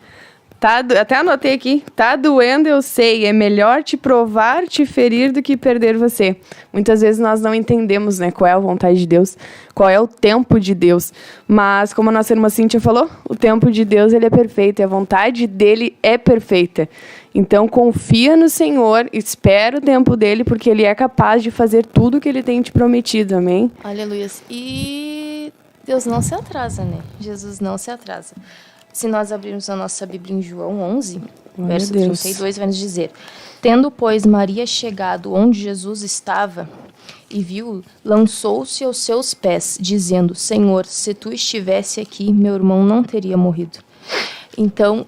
Até anotei aqui. Tá doendo, eu sei. É melhor te provar, te ferir do que perder você. Muitas vezes nós não entendemos, né? Qual é a vontade de Deus, qual é o tempo de Deus. Mas, como a nossa irmã Cíntia falou, o tempo de Deus, ele é perfeito. E a vontade dele é perfeita. Então, confia no Senhor, espera o tempo dele, porque ele é capaz de fazer tudo o que ele tem te prometido. Amém? Aleluia. E Deus não se atrasa, né? Jesus não se atrasa. Se nós abrirmos a nossa Bíblia em João 11, verso 32, vai nos dizer: Tendo, pois, Maria chegado onde Jesus estava e viu, lançou-se aos seus pés, dizendo: Senhor, se tu estivesse aqui, meu irmão não teria morrido. Então,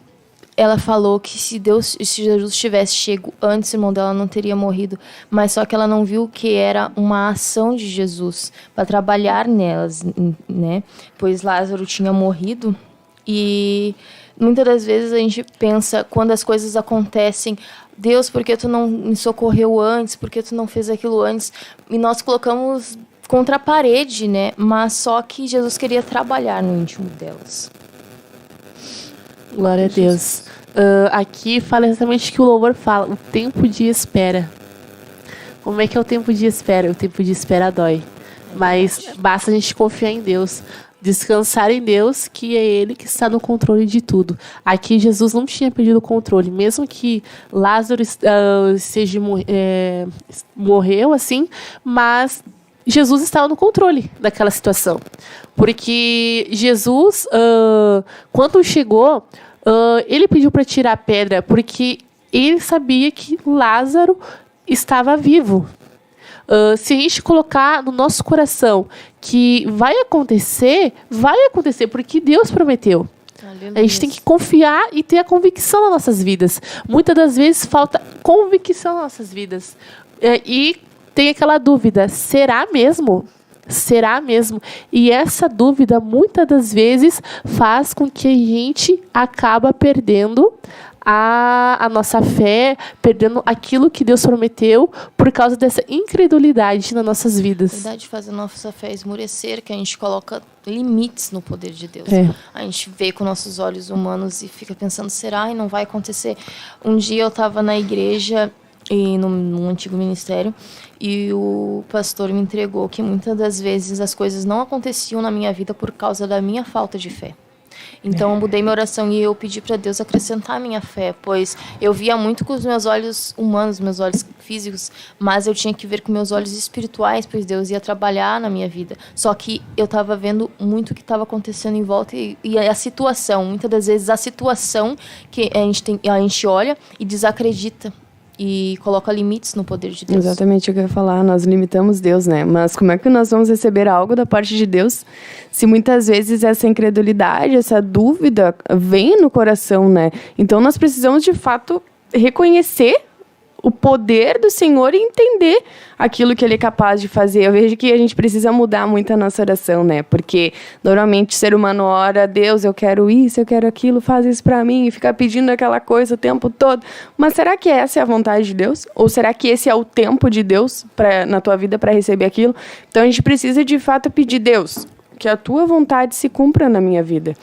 ela falou que se Jesus tivesse chego antes, o irmão dela não teria morrido. Mas só que ela não viu que era uma ação de Jesus para trabalhar nelas, né? Pois Lázaro tinha morrido. E muitas das vezes a gente pensa, quando as coisas acontecem, Deus, por que tu não me socorreu antes? Por que tu não fez aquilo antes? E nós colocamos contra a parede, né? Mas só que Jesus queria trabalhar no íntimo delas. Glória a Deus. Aqui fala exatamente o que o louvor fala, o tempo de espera. Como é que é o tempo de espera? O tempo de espera dói. Mas basta a gente confiar em Deus. Descansar em Deus, que é Ele que está no controle de tudo. Aqui Jesus não tinha perdido o controle, mesmo que Lázaro morreu assim, mas Jesus estava no controle daquela situação. Porque Jesus, quando chegou, ele pediu para tirar a pedra, porque ele sabia que Lázaro estava vivo. Se a gente colocar no nosso coração que vai acontecer, porque Deus prometeu. A gente tem que confiar e ter a convicção nas nossas vidas. Muitas das vezes falta convicção nas nossas vidas. E tem aquela dúvida, será mesmo? Será mesmo? E essa dúvida, muitas das vezes, faz com que a gente acaba perdendo a nossa fé, perdendo aquilo que Deus prometeu por causa dessa incredulidade nas nossas vidas. A verdade faz a nossa fé esmorecer, que a gente coloca limites no poder de Deus. A gente vê com nossos olhos humanos e fica pensando, será? E não vai acontecer. Um dia eu estava na igreja e no antigo ministério, e o pastor me entregou que muitas das vezes as coisas não aconteciam na minha vida por causa da minha falta de fé. Então eu mudei minha oração e eu pedi para Deus acrescentar a minha fé, pois eu via muito com os meus olhos humanos, meus olhos físicos, mas eu tinha que ver com meus olhos espirituais, pois Deus ia trabalhar na minha vida. Só que eu estava vendo muito o que estava acontecendo em volta e a situação, muitas das vezes a situação que a gente olha e desacredita. E coloca limites no poder de Deus. Exatamente o que eu ia falar, nós limitamos Deus, né? Mas como é que nós vamos receber algo da parte de Deus se muitas vezes essa incredulidade, essa dúvida vem no coração, né? Então nós precisamos de fato reconhecer o poder do Senhor e entender aquilo que Ele é capaz de fazer. Eu vejo que a gente precisa mudar muito a nossa oração, né? Porque normalmente o ser humano ora, Deus, eu quero isso, eu quero aquilo, faz isso pra mim, e fica pedindo aquela coisa o tempo todo. Mas será que essa é a vontade de Deus? Ou será que esse é o tempo de Deus na tua vida para receber aquilo? Então a gente precisa de fato pedir, Deus, que a tua vontade se cumpra na minha vida.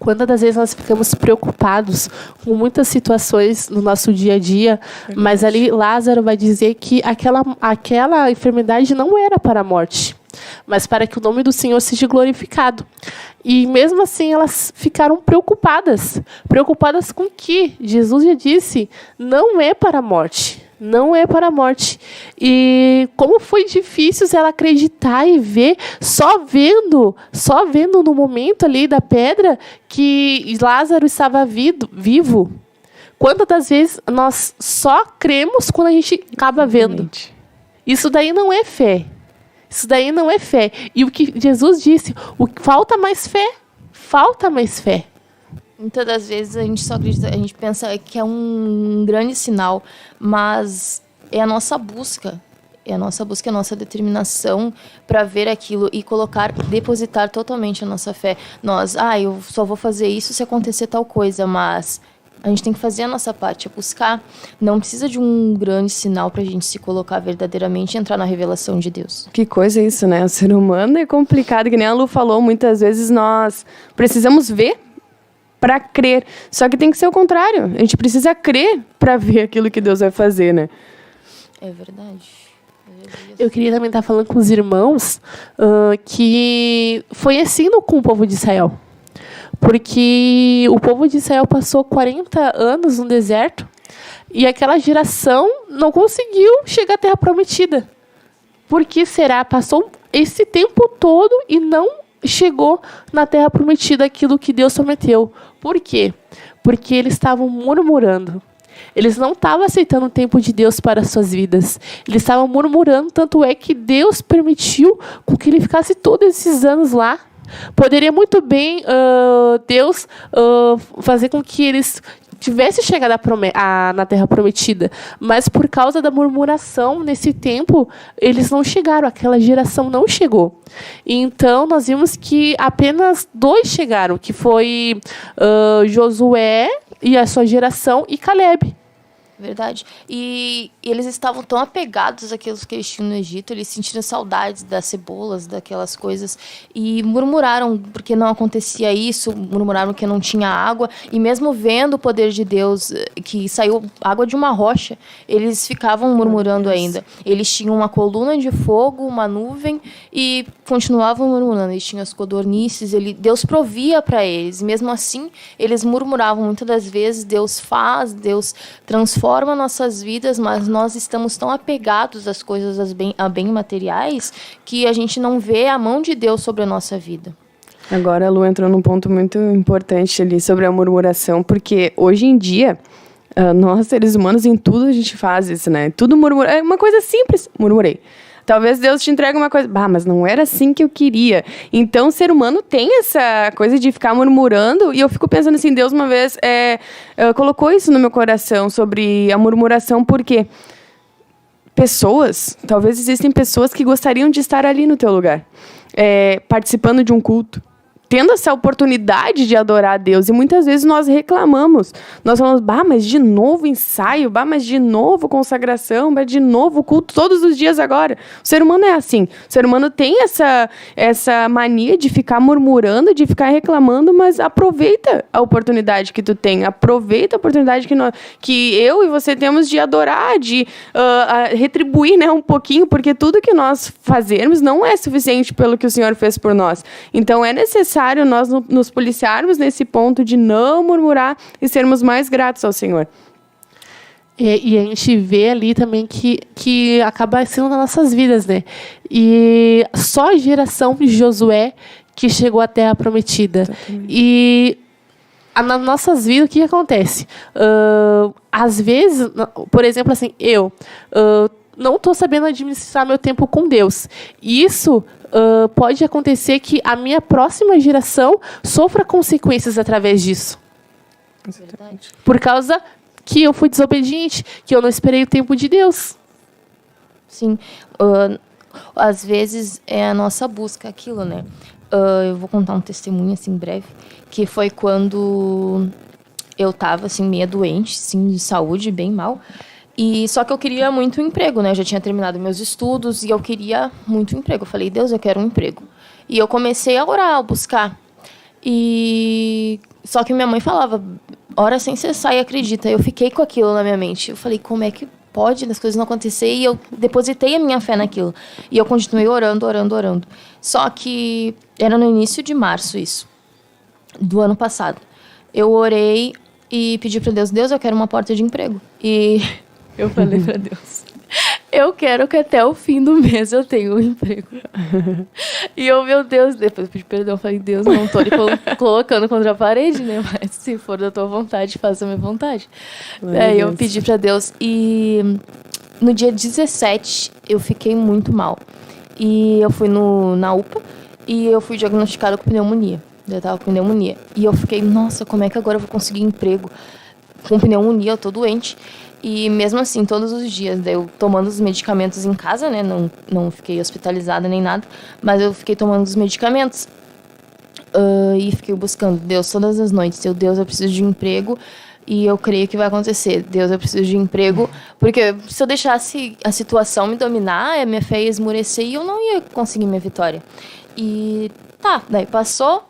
Quantas das vezes nós ficamos preocupados com muitas situações no nosso dia a dia, mas ali Lázaro vai dizer que aquela enfermidade não era para a morte, mas para que o nome do Senhor seja glorificado. E mesmo assim elas ficaram preocupadas. Preocupadas com que Jesus já disse, não é para a morte. Não é para a morte. E como foi difícil ela acreditar e ver, só vendo no momento ali da pedra que Lázaro estava vivo. Quantas das vezes nós só cremos quando a gente acaba vendo? Isso daí não é fé. Isso daí não é fé. E o que Jesus disse, falta mais fé. Falta mais fé. Muitas das vezes a gente só acredita, a gente pensa que é um grande sinal, mas é a nossa busca, É a nossa busca, é a nossa determinação para ver aquilo e depositar totalmente a nossa fé. Eu só vou fazer isso se acontecer tal coisa, mas a gente tem que fazer a nossa parte, é buscar. Não precisa de um grande sinal pra gente se colocar verdadeiramente e entrar na revelação de Deus. Que coisa isso, né? O ser humano é complicado, que nem a Lu falou, muitas vezes nós precisamos ver para crer. Só que tem que ser o contrário. A gente precisa crer para ver aquilo que Deus vai fazer, né? É verdade. Eu queria também estar falando com os irmãos que foi assim com o povo de Israel. Porque o povo de Israel passou 40 anos no deserto e aquela geração não conseguiu chegar à Terra Prometida. Por que será? Passou esse tempo todo e não chegou na Terra Prometida aquilo que Deus prometeu. Por quê? Porque eles estavam murmurando. Eles não estavam aceitando o tempo de Deus para as suas vidas. Eles estavam murmurando, tanto é que Deus permitiu com que ele ficasse todos esses anos lá. Poderia muito bem Deus fazer com que eles tivessem chegado na Terra Prometida, mas por causa da murmuração, nesse tempo, eles não chegaram, aquela geração não chegou. Então, nós vimos que apenas 2 chegaram, que foi Josué e a sua geração e Caleb. Verdade. E eles estavam tão apegados àquilo que eles tinham no Egito, eles sentiram saudades das cebolas, daquelas coisas, e murmuraram porque não acontecia isso, murmuraram que não tinha água, e mesmo vendo o poder de Deus, que saiu água de uma rocha, eles ficavam murmurando ainda. Eles tinham uma coluna de fogo, uma nuvem, e continuavam murmurando. Eles tinham as codornices, Deus provia para eles, e mesmo assim, eles murmuravam muitas das vezes. Deus faz, Deus transforma nossas vidas, mas nós estamos tão apegados às coisas a bem materiais que a gente não vê a mão de Deus sobre a nossa vida. Agora a Lu entrou num ponto muito importante ali sobre a murmuração, porque hoje em dia, nós seres humanos, em tudo a gente faz isso, né? Tudo murmura. É uma coisa simples. Murmurei. Talvez Deus te entregue uma coisa, mas não era assim que eu queria. Então, o ser humano tem essa coisa de ficar murmurando, e eu fico pensando assim, Deus uma vez colocou isso no meu coração, sobre a murmuração, porque talvez existem pessoas que gostariam de estar ali no teu lugar, participando de um culto, tendo essa oportunidade de adorar a Deus. E muitas vezes nós reclamamos. Nós falamos, mas de novo ensaio, mas de novo consagração, de novo culto, todos os dias agora. O ser humano é assim. O ser humano tem essa mania de ficar murmurando, de ficar reclamando, mas aproveita a oportunidade que tu tem. Aproveita a oportunidade que eu e você temos de adorar, de retribuir, né, um pouquinho, porque tudo que nós fazermos não é suficiente pelo que o Senhor fez por nós. Então, é necessário nós nos policiarmos nesse ponto de não murmurar e sermos mais gratos ao Senhor. E a gente vê ali também que acaba sendo nas nossas vidas, né? E só a geração de Josué que chegou à Terra Prometida. Exatamente. E nas nossas vidas, o que acontece? Às vezes, por exemplo, assim, eu não estou sabendo administrar meu tempo com Deus. Isso pode acontecer que a minha próxima geração sofra consequências através disso. Verdade. Por causa que eu fui desobediente, que eu não esperei o tempo de Deus. Sim. Às vezes é a nossa busca, aquilo, né? Eu vou contar um testemunho, assim, breve, que foi quando eu estava, assim, meio doente, assim, de saúde, bem mal. E só que eu queria muito emprego, né? Eu já tinha terminado meus estudos e eu queria muito emprego. Eu falei, Deus, eu quero um emprego. E eu comecei a orar, a buscar. Só que minha mãe falava, ora sem cessar e acredita. Eu fiquei com aquilo na minha mente. Eu falei, como é que pode as coisas não acontecer? E eu depositei a minha fé naquilo. E eu continuei orando. Só que era no início de março isso, do ano passado. Eu orei e pedi para Deus, eu quero uma porta de emprego. E eu falei para Deus, eu quero que até o fim do mês eu tenha um emprego. E eu, meu Deus, depois eu pedi perdão, eu falei, Deus, não tô lhe colocando contra a parede, né? Mas se for da tua vontade, faça a minha vontade. Aí eu pedi para Deus. E no dia 17, eu fiquei muito mal. E eu fui na UPA e eu fui diagnosticada com pneumonia. Eu tava com pneumonia. E eu fiquei, nossa, como é que agora eu vou conseguir emprego? Com pneumonia, eu tô doente. E mesmo assim, todos os dias, daí eu tomando os medicamentos em casa, né? Não fiquei hospitalizada nem nada, mas eu fiquei tomando os medicamentos. E fiquei buscando Deus todas as noites. Deus, eu preciso de um emprego e eu creio que vai acontecer. Deus, eu preciso de um emprego, porque se eu deixasse a situação me dominar, a minha fé ia esmorecer e eu não ia conseguir minha vitória. E tá, daí passou,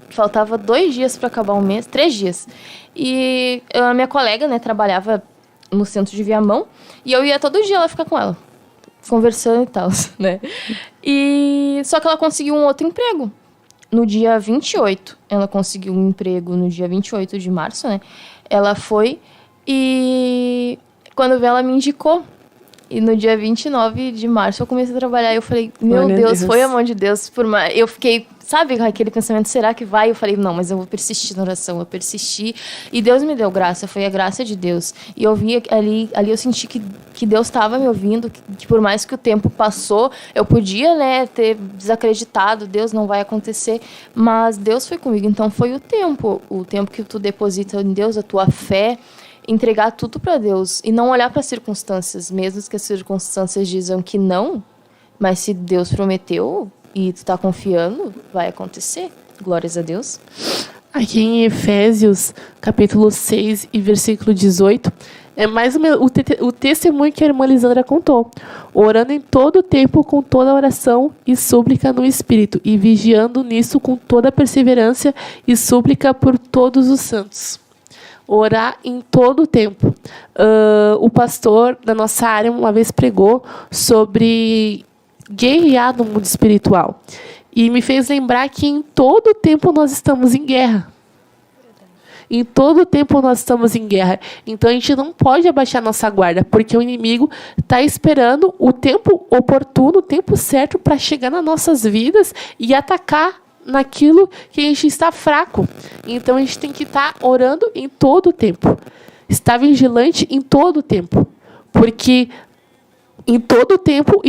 faltava 2 dias para acabar o mês, 3 dias. E a minha colega, né, trabalhava no centro de Viamão e eu ia todo dia lá ficar com ela, conversando e tal, né? E só que ela conseguiu um outro emprego. No dia 28, ela conseguiu um emprego no dia 28 de março, né? Ela foi e quando veio ela me indicou. E no dia 29 de março eu comecei a trabalhar e eu falei, meu Deus, foi a mão de Deus. Eu fiquei, sabe, aquele pensamento, será que vai? Eu falei, não, mas eu vou persistir na oração, eu persistir. E Deus me deu graça, foi a graça de Deus. E eu vi ali eu senti que Deus estava me ouvindo, que por mais que o tempo passou, eu podia, né, ter desacreditado, Deus não vai acontecer, mas Deus foi comigo. Então foi o tempo que tu deposita em Deus, a tua fé, entregar tudo para Deus e não olhar para as circunstâncias, mesmo que as circunstâncias dizem que não, mas se Deus prometeu e tu tá confiando, vai acontecer. Glórias a Deus. Aqui em Efésios, capítulo 6 e versículo 18, é mais o testemunho que a irmã Lisandra contou. Orando em todo o tempo com toda oração e súplica no Espírito, e vigiando nisso com toda perseverança e súplica por todos os santos. Orar em todo o tempo. O pastor da nossa área uma vez pregou sobre guerrear no mundo espiritual. E me fez lembrar que em todo o tempo nós estamos em guerra. Em todo o tempo nós estamos em guerra. Então a gente não pode abaixar nossa guarda, porque o inimigo está esperando o tempo oportuno, o tempo certo para chegar nas nossas vidas e atacar naquilo que a gente está fraco. Então a gente tem que estar orando em todo o tempo. Estar vigilante em todo o tempo. Porque em todo o tempo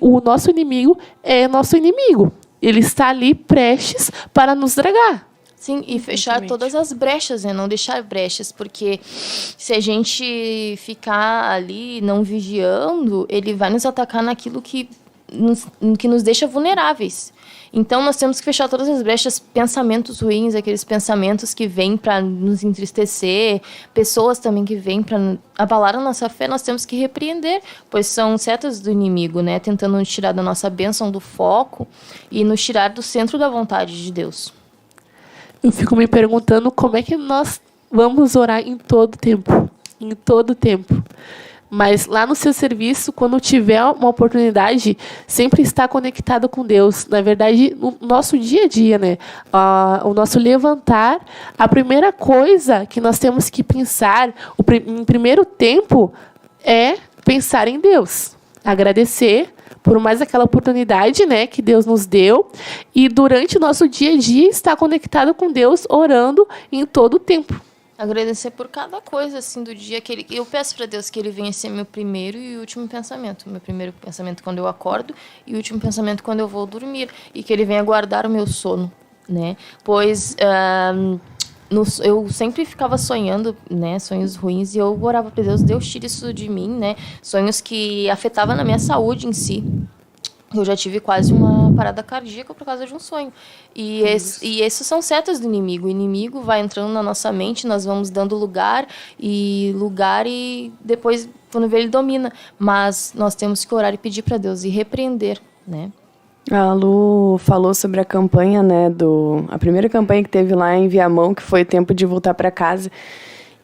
o nosso inimigo é nosso inimigo. Ele está ali prestes para nos dragar. Sim, e fechar todas as brechas, né? Não deixar brechas, porque se a gente ficar ali não vigiando, ele vai nos atacar naquilo que nos deixa vulneráveis. Então, nós temos que fechar todas as brechas, pensamentos ruins, aqueles pensamentos que vêm para nos entristecer, pessoas também que vêm para abalar a nossa fé, nós temos que repreender, pois são setas do inimigo, né? Tentando nos tirar da nossa bênção, do foco e nos tirar do centro da vontade de Deus. Eu fico me perguntando como é que nós vamos orar em todo tempo. Em todo tempo. Mas lá no seu serviço, quando tiver uma oportunidade, sempre estar conectado com Deus. Na verdade, no nosso dia a dia, né? O nosso levantar, a primeira coisa que nós temos que pensar, em primeiro tempo, é pensar em Deus. Agradecer por mais aquela oportunidade, né, que Deus nos deu. E durante o nosso dia a dia, estar conectado com Deus, orando em todo o tempo. Agradecer por cada coisa, assim, do dia que eu peço para Deus que Ele venha ser meu primeiro e último pensamento. Meu primeiro pensamento quando eu acordo e o último pensamento quando eu vou dormir. E que Ele venha guardar o meu sono, né? Pois eu sempre ficava sonhando, né? Sonhos ruins. E eu orava para Deus tire isso de mim, né? Sonhos que afetavam na minha saúde em si. Eu já tive quase uma parada cardíaca por causa de um sonho. E esses são setas do inimigo. O inimigo vai entrando na nossa mente, nós vamos dando lugar e depois, quando vê, ele domina. Mas nós temos que orar e pedir para Deus e repreender, né? A Lu falou sobre a campanha, né? A primeira campanha que teve lá em Viamão, que foi o tempo de voltar para casa.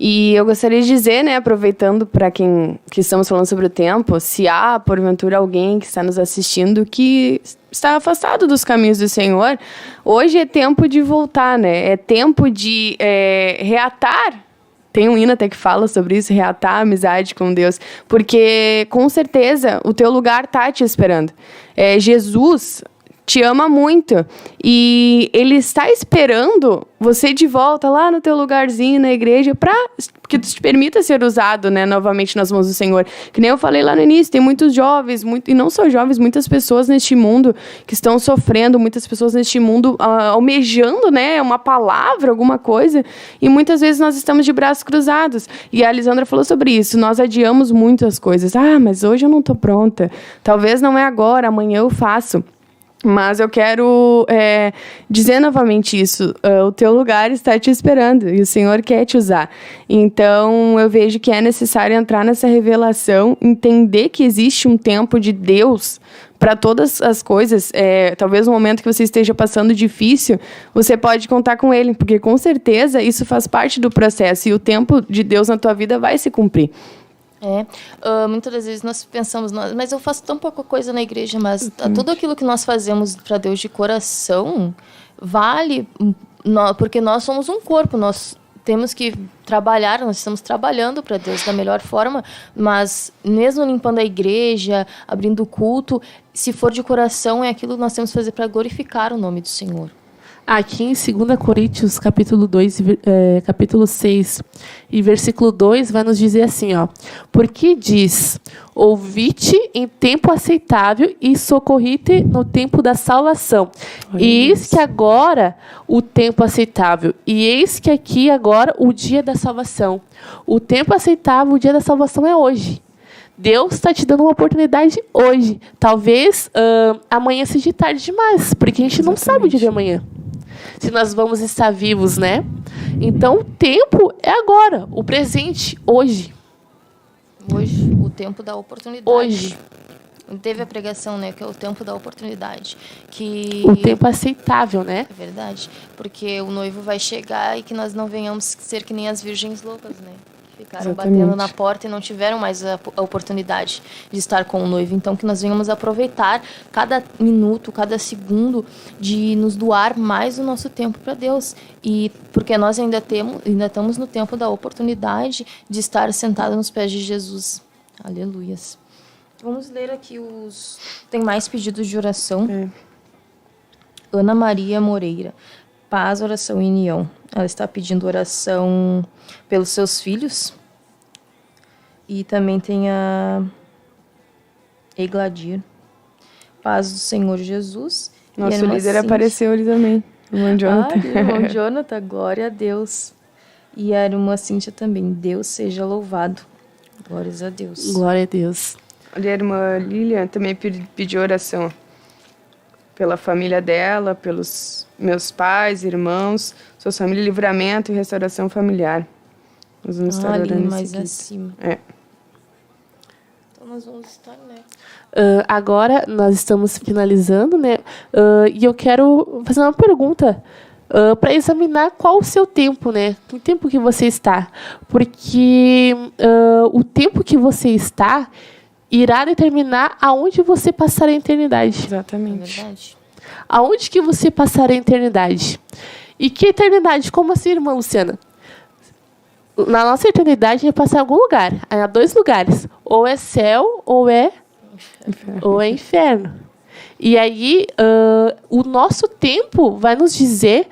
E eu gostaria de dizer, né, aproveitando para quem que estamos falando sobre o tempo, se há, porventura, alguém que está nos assistindo que está afastado dos caminhos do Senhor, hoje é tempo de voltar, né? É tempo de reatar. Tem um hino até que fala sobre isso, reatar a amizade com Deus. Porque, com certeza, o teu lugar está te esperando. Jesus te ama muito. E Ele está esperando você de volta lá no teu lugarzinho na igreja para que tu te permita ser usado, né, novamente nas mãos do Senhor. Que nem eu falei lá no início, tem muitos jovens, e não só jovens, muitas pessoas neste mundo que estão sofrendo, muitas pessoas neste mundo almejando, né, uma palavra, alguma coisa, e muitas vezes nós estamos de braços cruzados. E a Lisandra falou sobre isso, nós adiamos muito as coisas. Mas hoje eu não estou pronta, talvez não é agora, amanhã eu faço. Mas eu quero dizer novamente isso. O teu lugar está te esperando e o Senhor quer te usar. Então, eu vejo que é necessário entrar nessa revelação, entender que existe um tempo de Deus para todas as coisas. Talvez no momento que você esteja passando difícil, você pode contar com Ele, porque com certeza isso faz parte do processo e o tempo de Deus na tua vida vai se cumprir. Muitas das vezes nós pensamos, mas eu faço tão pouca coisa na igreja, mas tudo aquilo que nós fazemos para Deus de coração vale, porque nós somos um corpo, nós temos que trabalhar, nós estamos trabalhando para Deus da melhor forma, mas mesmo limpando a igreja, abrindo o culto, se for de coração, é aquilo que nós temos que fazer para glorificar o nome do Senhor. Aqui em 2 Coríntios, capítulo 2, capítulo 6, e versículo 2, vai nos dizer assim, ó. Porque diz, ouvi-te em tempo aceitável e socorri-te no tempo da salvação. E eis que agora o tempo aceitável, e eis que aqui agora o dia da salvação. O tempo aceitável, o dia da salvação é hoje. Deus está te dando uma oportunidade hoje. Talvez amanhã seja tarde demais, porque a gente não sabe o dia de amanhã. Se nós vamos estar vivos, né? Então, o tempo é agora, o presente, hoje. Hoje, o tempo da oportunidade. Hoje. Teve a pregação, né? Que é o tempo da oportunidade. O tempo aceitável, né? É verdade. Porque o noivo vai chegar e que nós não venhamos ser que nem as virgens loucas, né? Ficaram batendo na porta e não tiveram mais a oportunidade de estar com o noivo. Então, que nós venhamos aproveitar cada minuto, cada segundo de nos doar mais o nosso tempo para Deus. E porque nós ainda estamos no tempo da oportunidade de estar sentados nos pés de Jesus. Aleluias. Vamos ler aqui tem mais pedidos de oração. Ana Maria Moreira. Paz, oração e união. Ela está pedindo oração pelos seus filhos. E também tem a Egladir. Paz do Senhor Jesus. Nosso líder apareceu ali também. O irmão Jonathan. Irmão Jonathan, glória a Deus. E a irmã Cíntia também. Deus seja louvado. Glórias a Deus. Glória a Deus. Olha, a irmã Lilian também pediu oração pela família dela, pelos meus pais, irmãos, sua família, livramento e restauração familiar. Nós vamos estar orando mais acima. Então nós vamos estar, né? Agora nós estamos finalizando, né? E eu quero fazer uma pergunta para examinar qual o seu tempo, né? Que tempo que você está? Porque o tempo que você está irá determinar aonde você passará a eternidade. Exatamente. É verdade. Aonde que você passará a eternidade? E que eternidade? Como assim, irmã Luciana? Na nossa eternidade, a gente vai passar em algum lugar. Há 2 lugares. Ou é céu, ou é inferno. E aí, o nosso tempo vai nos dizer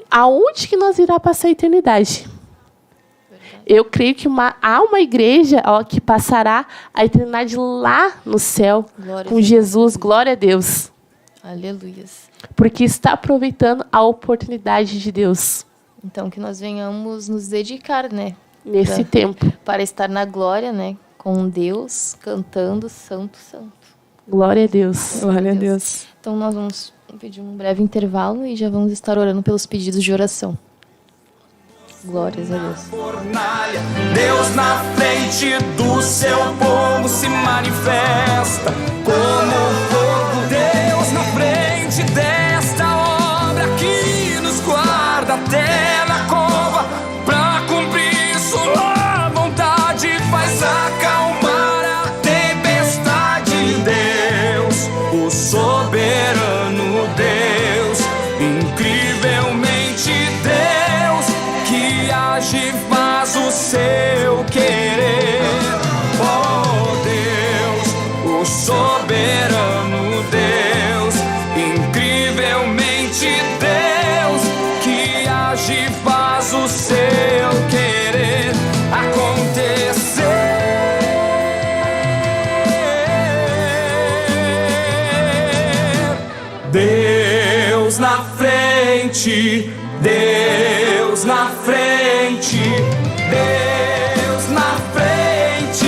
aonde que nós irá passar a eternidade. Eu creio que há uma igreja que passará a eternidade lá no céu, com Jesus. Glória a Deus. Aleluias. Porque está aproveitando a oportunidade de Deus. Então, que nós venhamos nos dedicar, né? Nesse tempo. Para estar na glória, né? Com Deus, cantando Santo, Santo. Glória a Deus. Glória a Deus. Então, nós vamos pedir um breve intervalo e já vamos estar orando pelos pedidos de oração. Glórias a Deus. Fornalha, Deus na frente do seu povo se manifesta como fogo. Deus na frente desta obra que nos guarda até na cova, pra cumprir sua vontade, faz acalmar a tempestade. Deus, o soberano Deus, incrivelmente Deus, que age e faz o seu querer. Oh Deus, o soberano Deus, incrível. na frente, Deus na frente,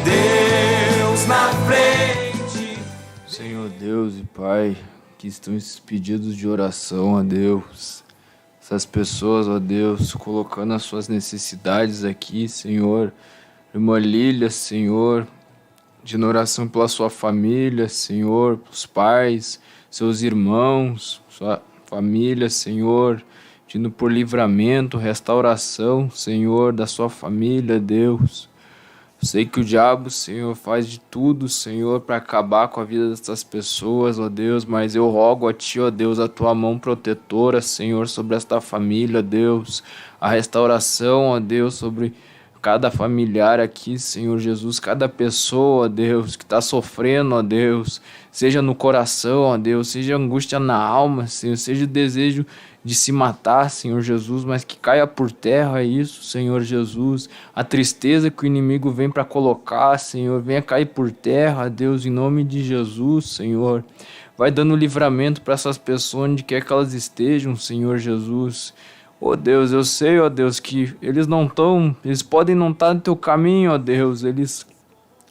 Deus na frente. Senhor Deus e Pai, que estão esses pedidos de oração, ó Deus. Essas pessoas, ó Deus, colocando as suas necessidades aqui, Senhor. Irmã Lília, Senhor, de oração pela sua família, Senhor, os pais, seus irmãos, sua família, Senhor, pedindo por livramento, restauração, Senhor, da sua família, Deus. Eu sei que o diabo, Senhor, faz de tudo, Senhor, para acabar com a vida dessas pessoas, ó Deus, mas eu rogo a Ti, ó Deus, a Tua mão protetora, Senhor, sobre esta família, Deus, a restauração, ó Deus, sobre cada familiar aqui, Senhor Jesus, cada pessoa, ó Deus, que está sofrendo, ó Deus, seja no coração, ó Deus, seja angústia na alma, Senhor, seja o desejo de se matar, Senhor Jesus, mas que caia por terra isso, Senhor Jesus, a tristeza que o inimigo vem para colocar, Senhor, venha cair por terra, Deus, em nome de Jesus, Senhor. Vai dando livramento para essas pessoas onde quer que elas estejam, Senhor Jesus. Ó Deus, eu sei, ó Deus, que eles podem não estar no teu caminho, ó Deus,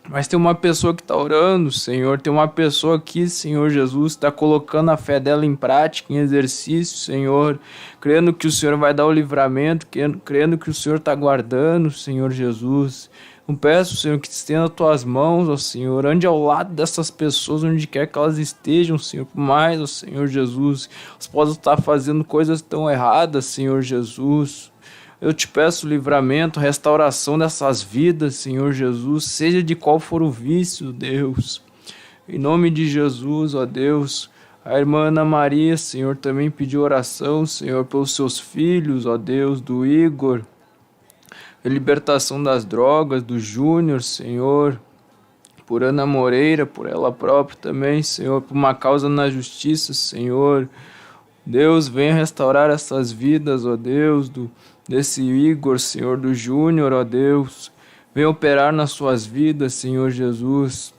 mas tem uma pessoa que está orando, Senhor, tem uma pessoa aqui, Senhor Jesus, está colocando a fé dela em prática, em exercício, Senhor, crendo que o Senhor vai dar o livramento, crendo que o Senhor está guardando, Senhor Jesus. Eu peço, Senhor, que estenda as tuas mãos, ó Senhor, ande ao lado dessas pessoas, onde quer que elas estejam, Senhor, por mais, ó Senhor Jesus, elas podem estar fazendo coisas tão erradas, Senhor Jesus. Eu te peço livramento, restauração dessas vidas, Senhor Jesus, seja de qual for o vício, Deus. Em nome de Jesus, ó Deus, a irmã Ana Maria, Senhor, também pediu oração, Senhor, pelos seus filhos, ó Deus, do Igor, a libertação das drogas, do Júnior, Senhor, por Ana Moreira, por ela própria também, Senhor, por uma causa na justiça, Senhor. Deus, venha restaurar essas vidas, ó Deus, desse Igor, Senhor, do Júnior, ó Deus. Venha operar nas suas vidas, Senhor Jesus.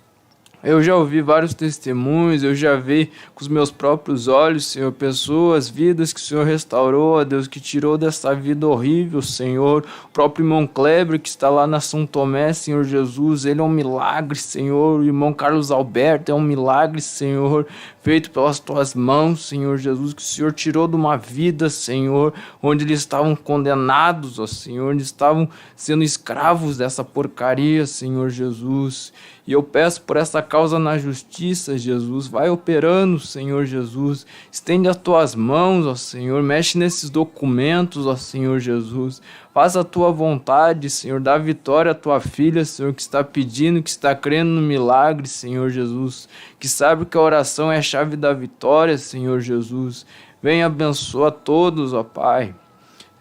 Eu já ouvi vários testemunhos, eu já vi com os meus próprios olhos, Senhor, pessoas, vidas que o Senhor restaurou, ó Deus, que tirou dessa vida horrível, Senhor. O próprio irmão Kleber, que está lá na São Tomé, Senhor Jesus, ele é um milagre, Senhor. O irmão Carlos Alberto é um milagre, Senhor, feito pelas tuas mãos, Senhor Jesus, que o Senhor tirou de uma vida, Senhor, onde eles estavam condenados, ó Senhor, onde estavam sendo escravos dessa porcaria, Senhor Jesus. E eu peço por essa causa na justiça, Jesus, vai operando, Senhor Jesus, estende as tuas mãos, ó Senhor, mexe nesses documentos, ó Senhor Jesus, faça a tua vontade, Senhor, dá vitória à tua filha, Senhor, que está pedindo, que está crendo no milagre, Senhor Jesus, que sabe que a oração é a chave da vitória, Senhor Jesus. Venha abençoar todos, ó Pai,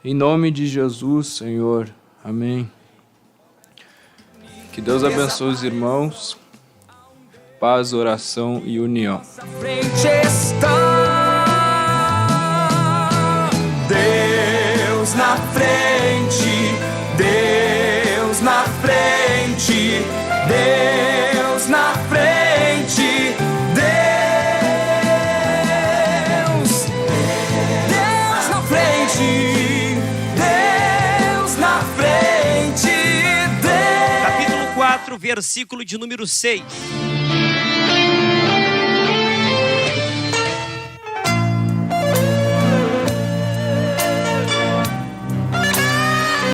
em nome de Jesus, Senhor, amém. Que Deus abençoe os irmãos, paz, oração e união. Frente está Deus na frente, Deus na frente, Deus na frente, Deus na frente, Deus na frente. Capítulo 4, versículo de número 6.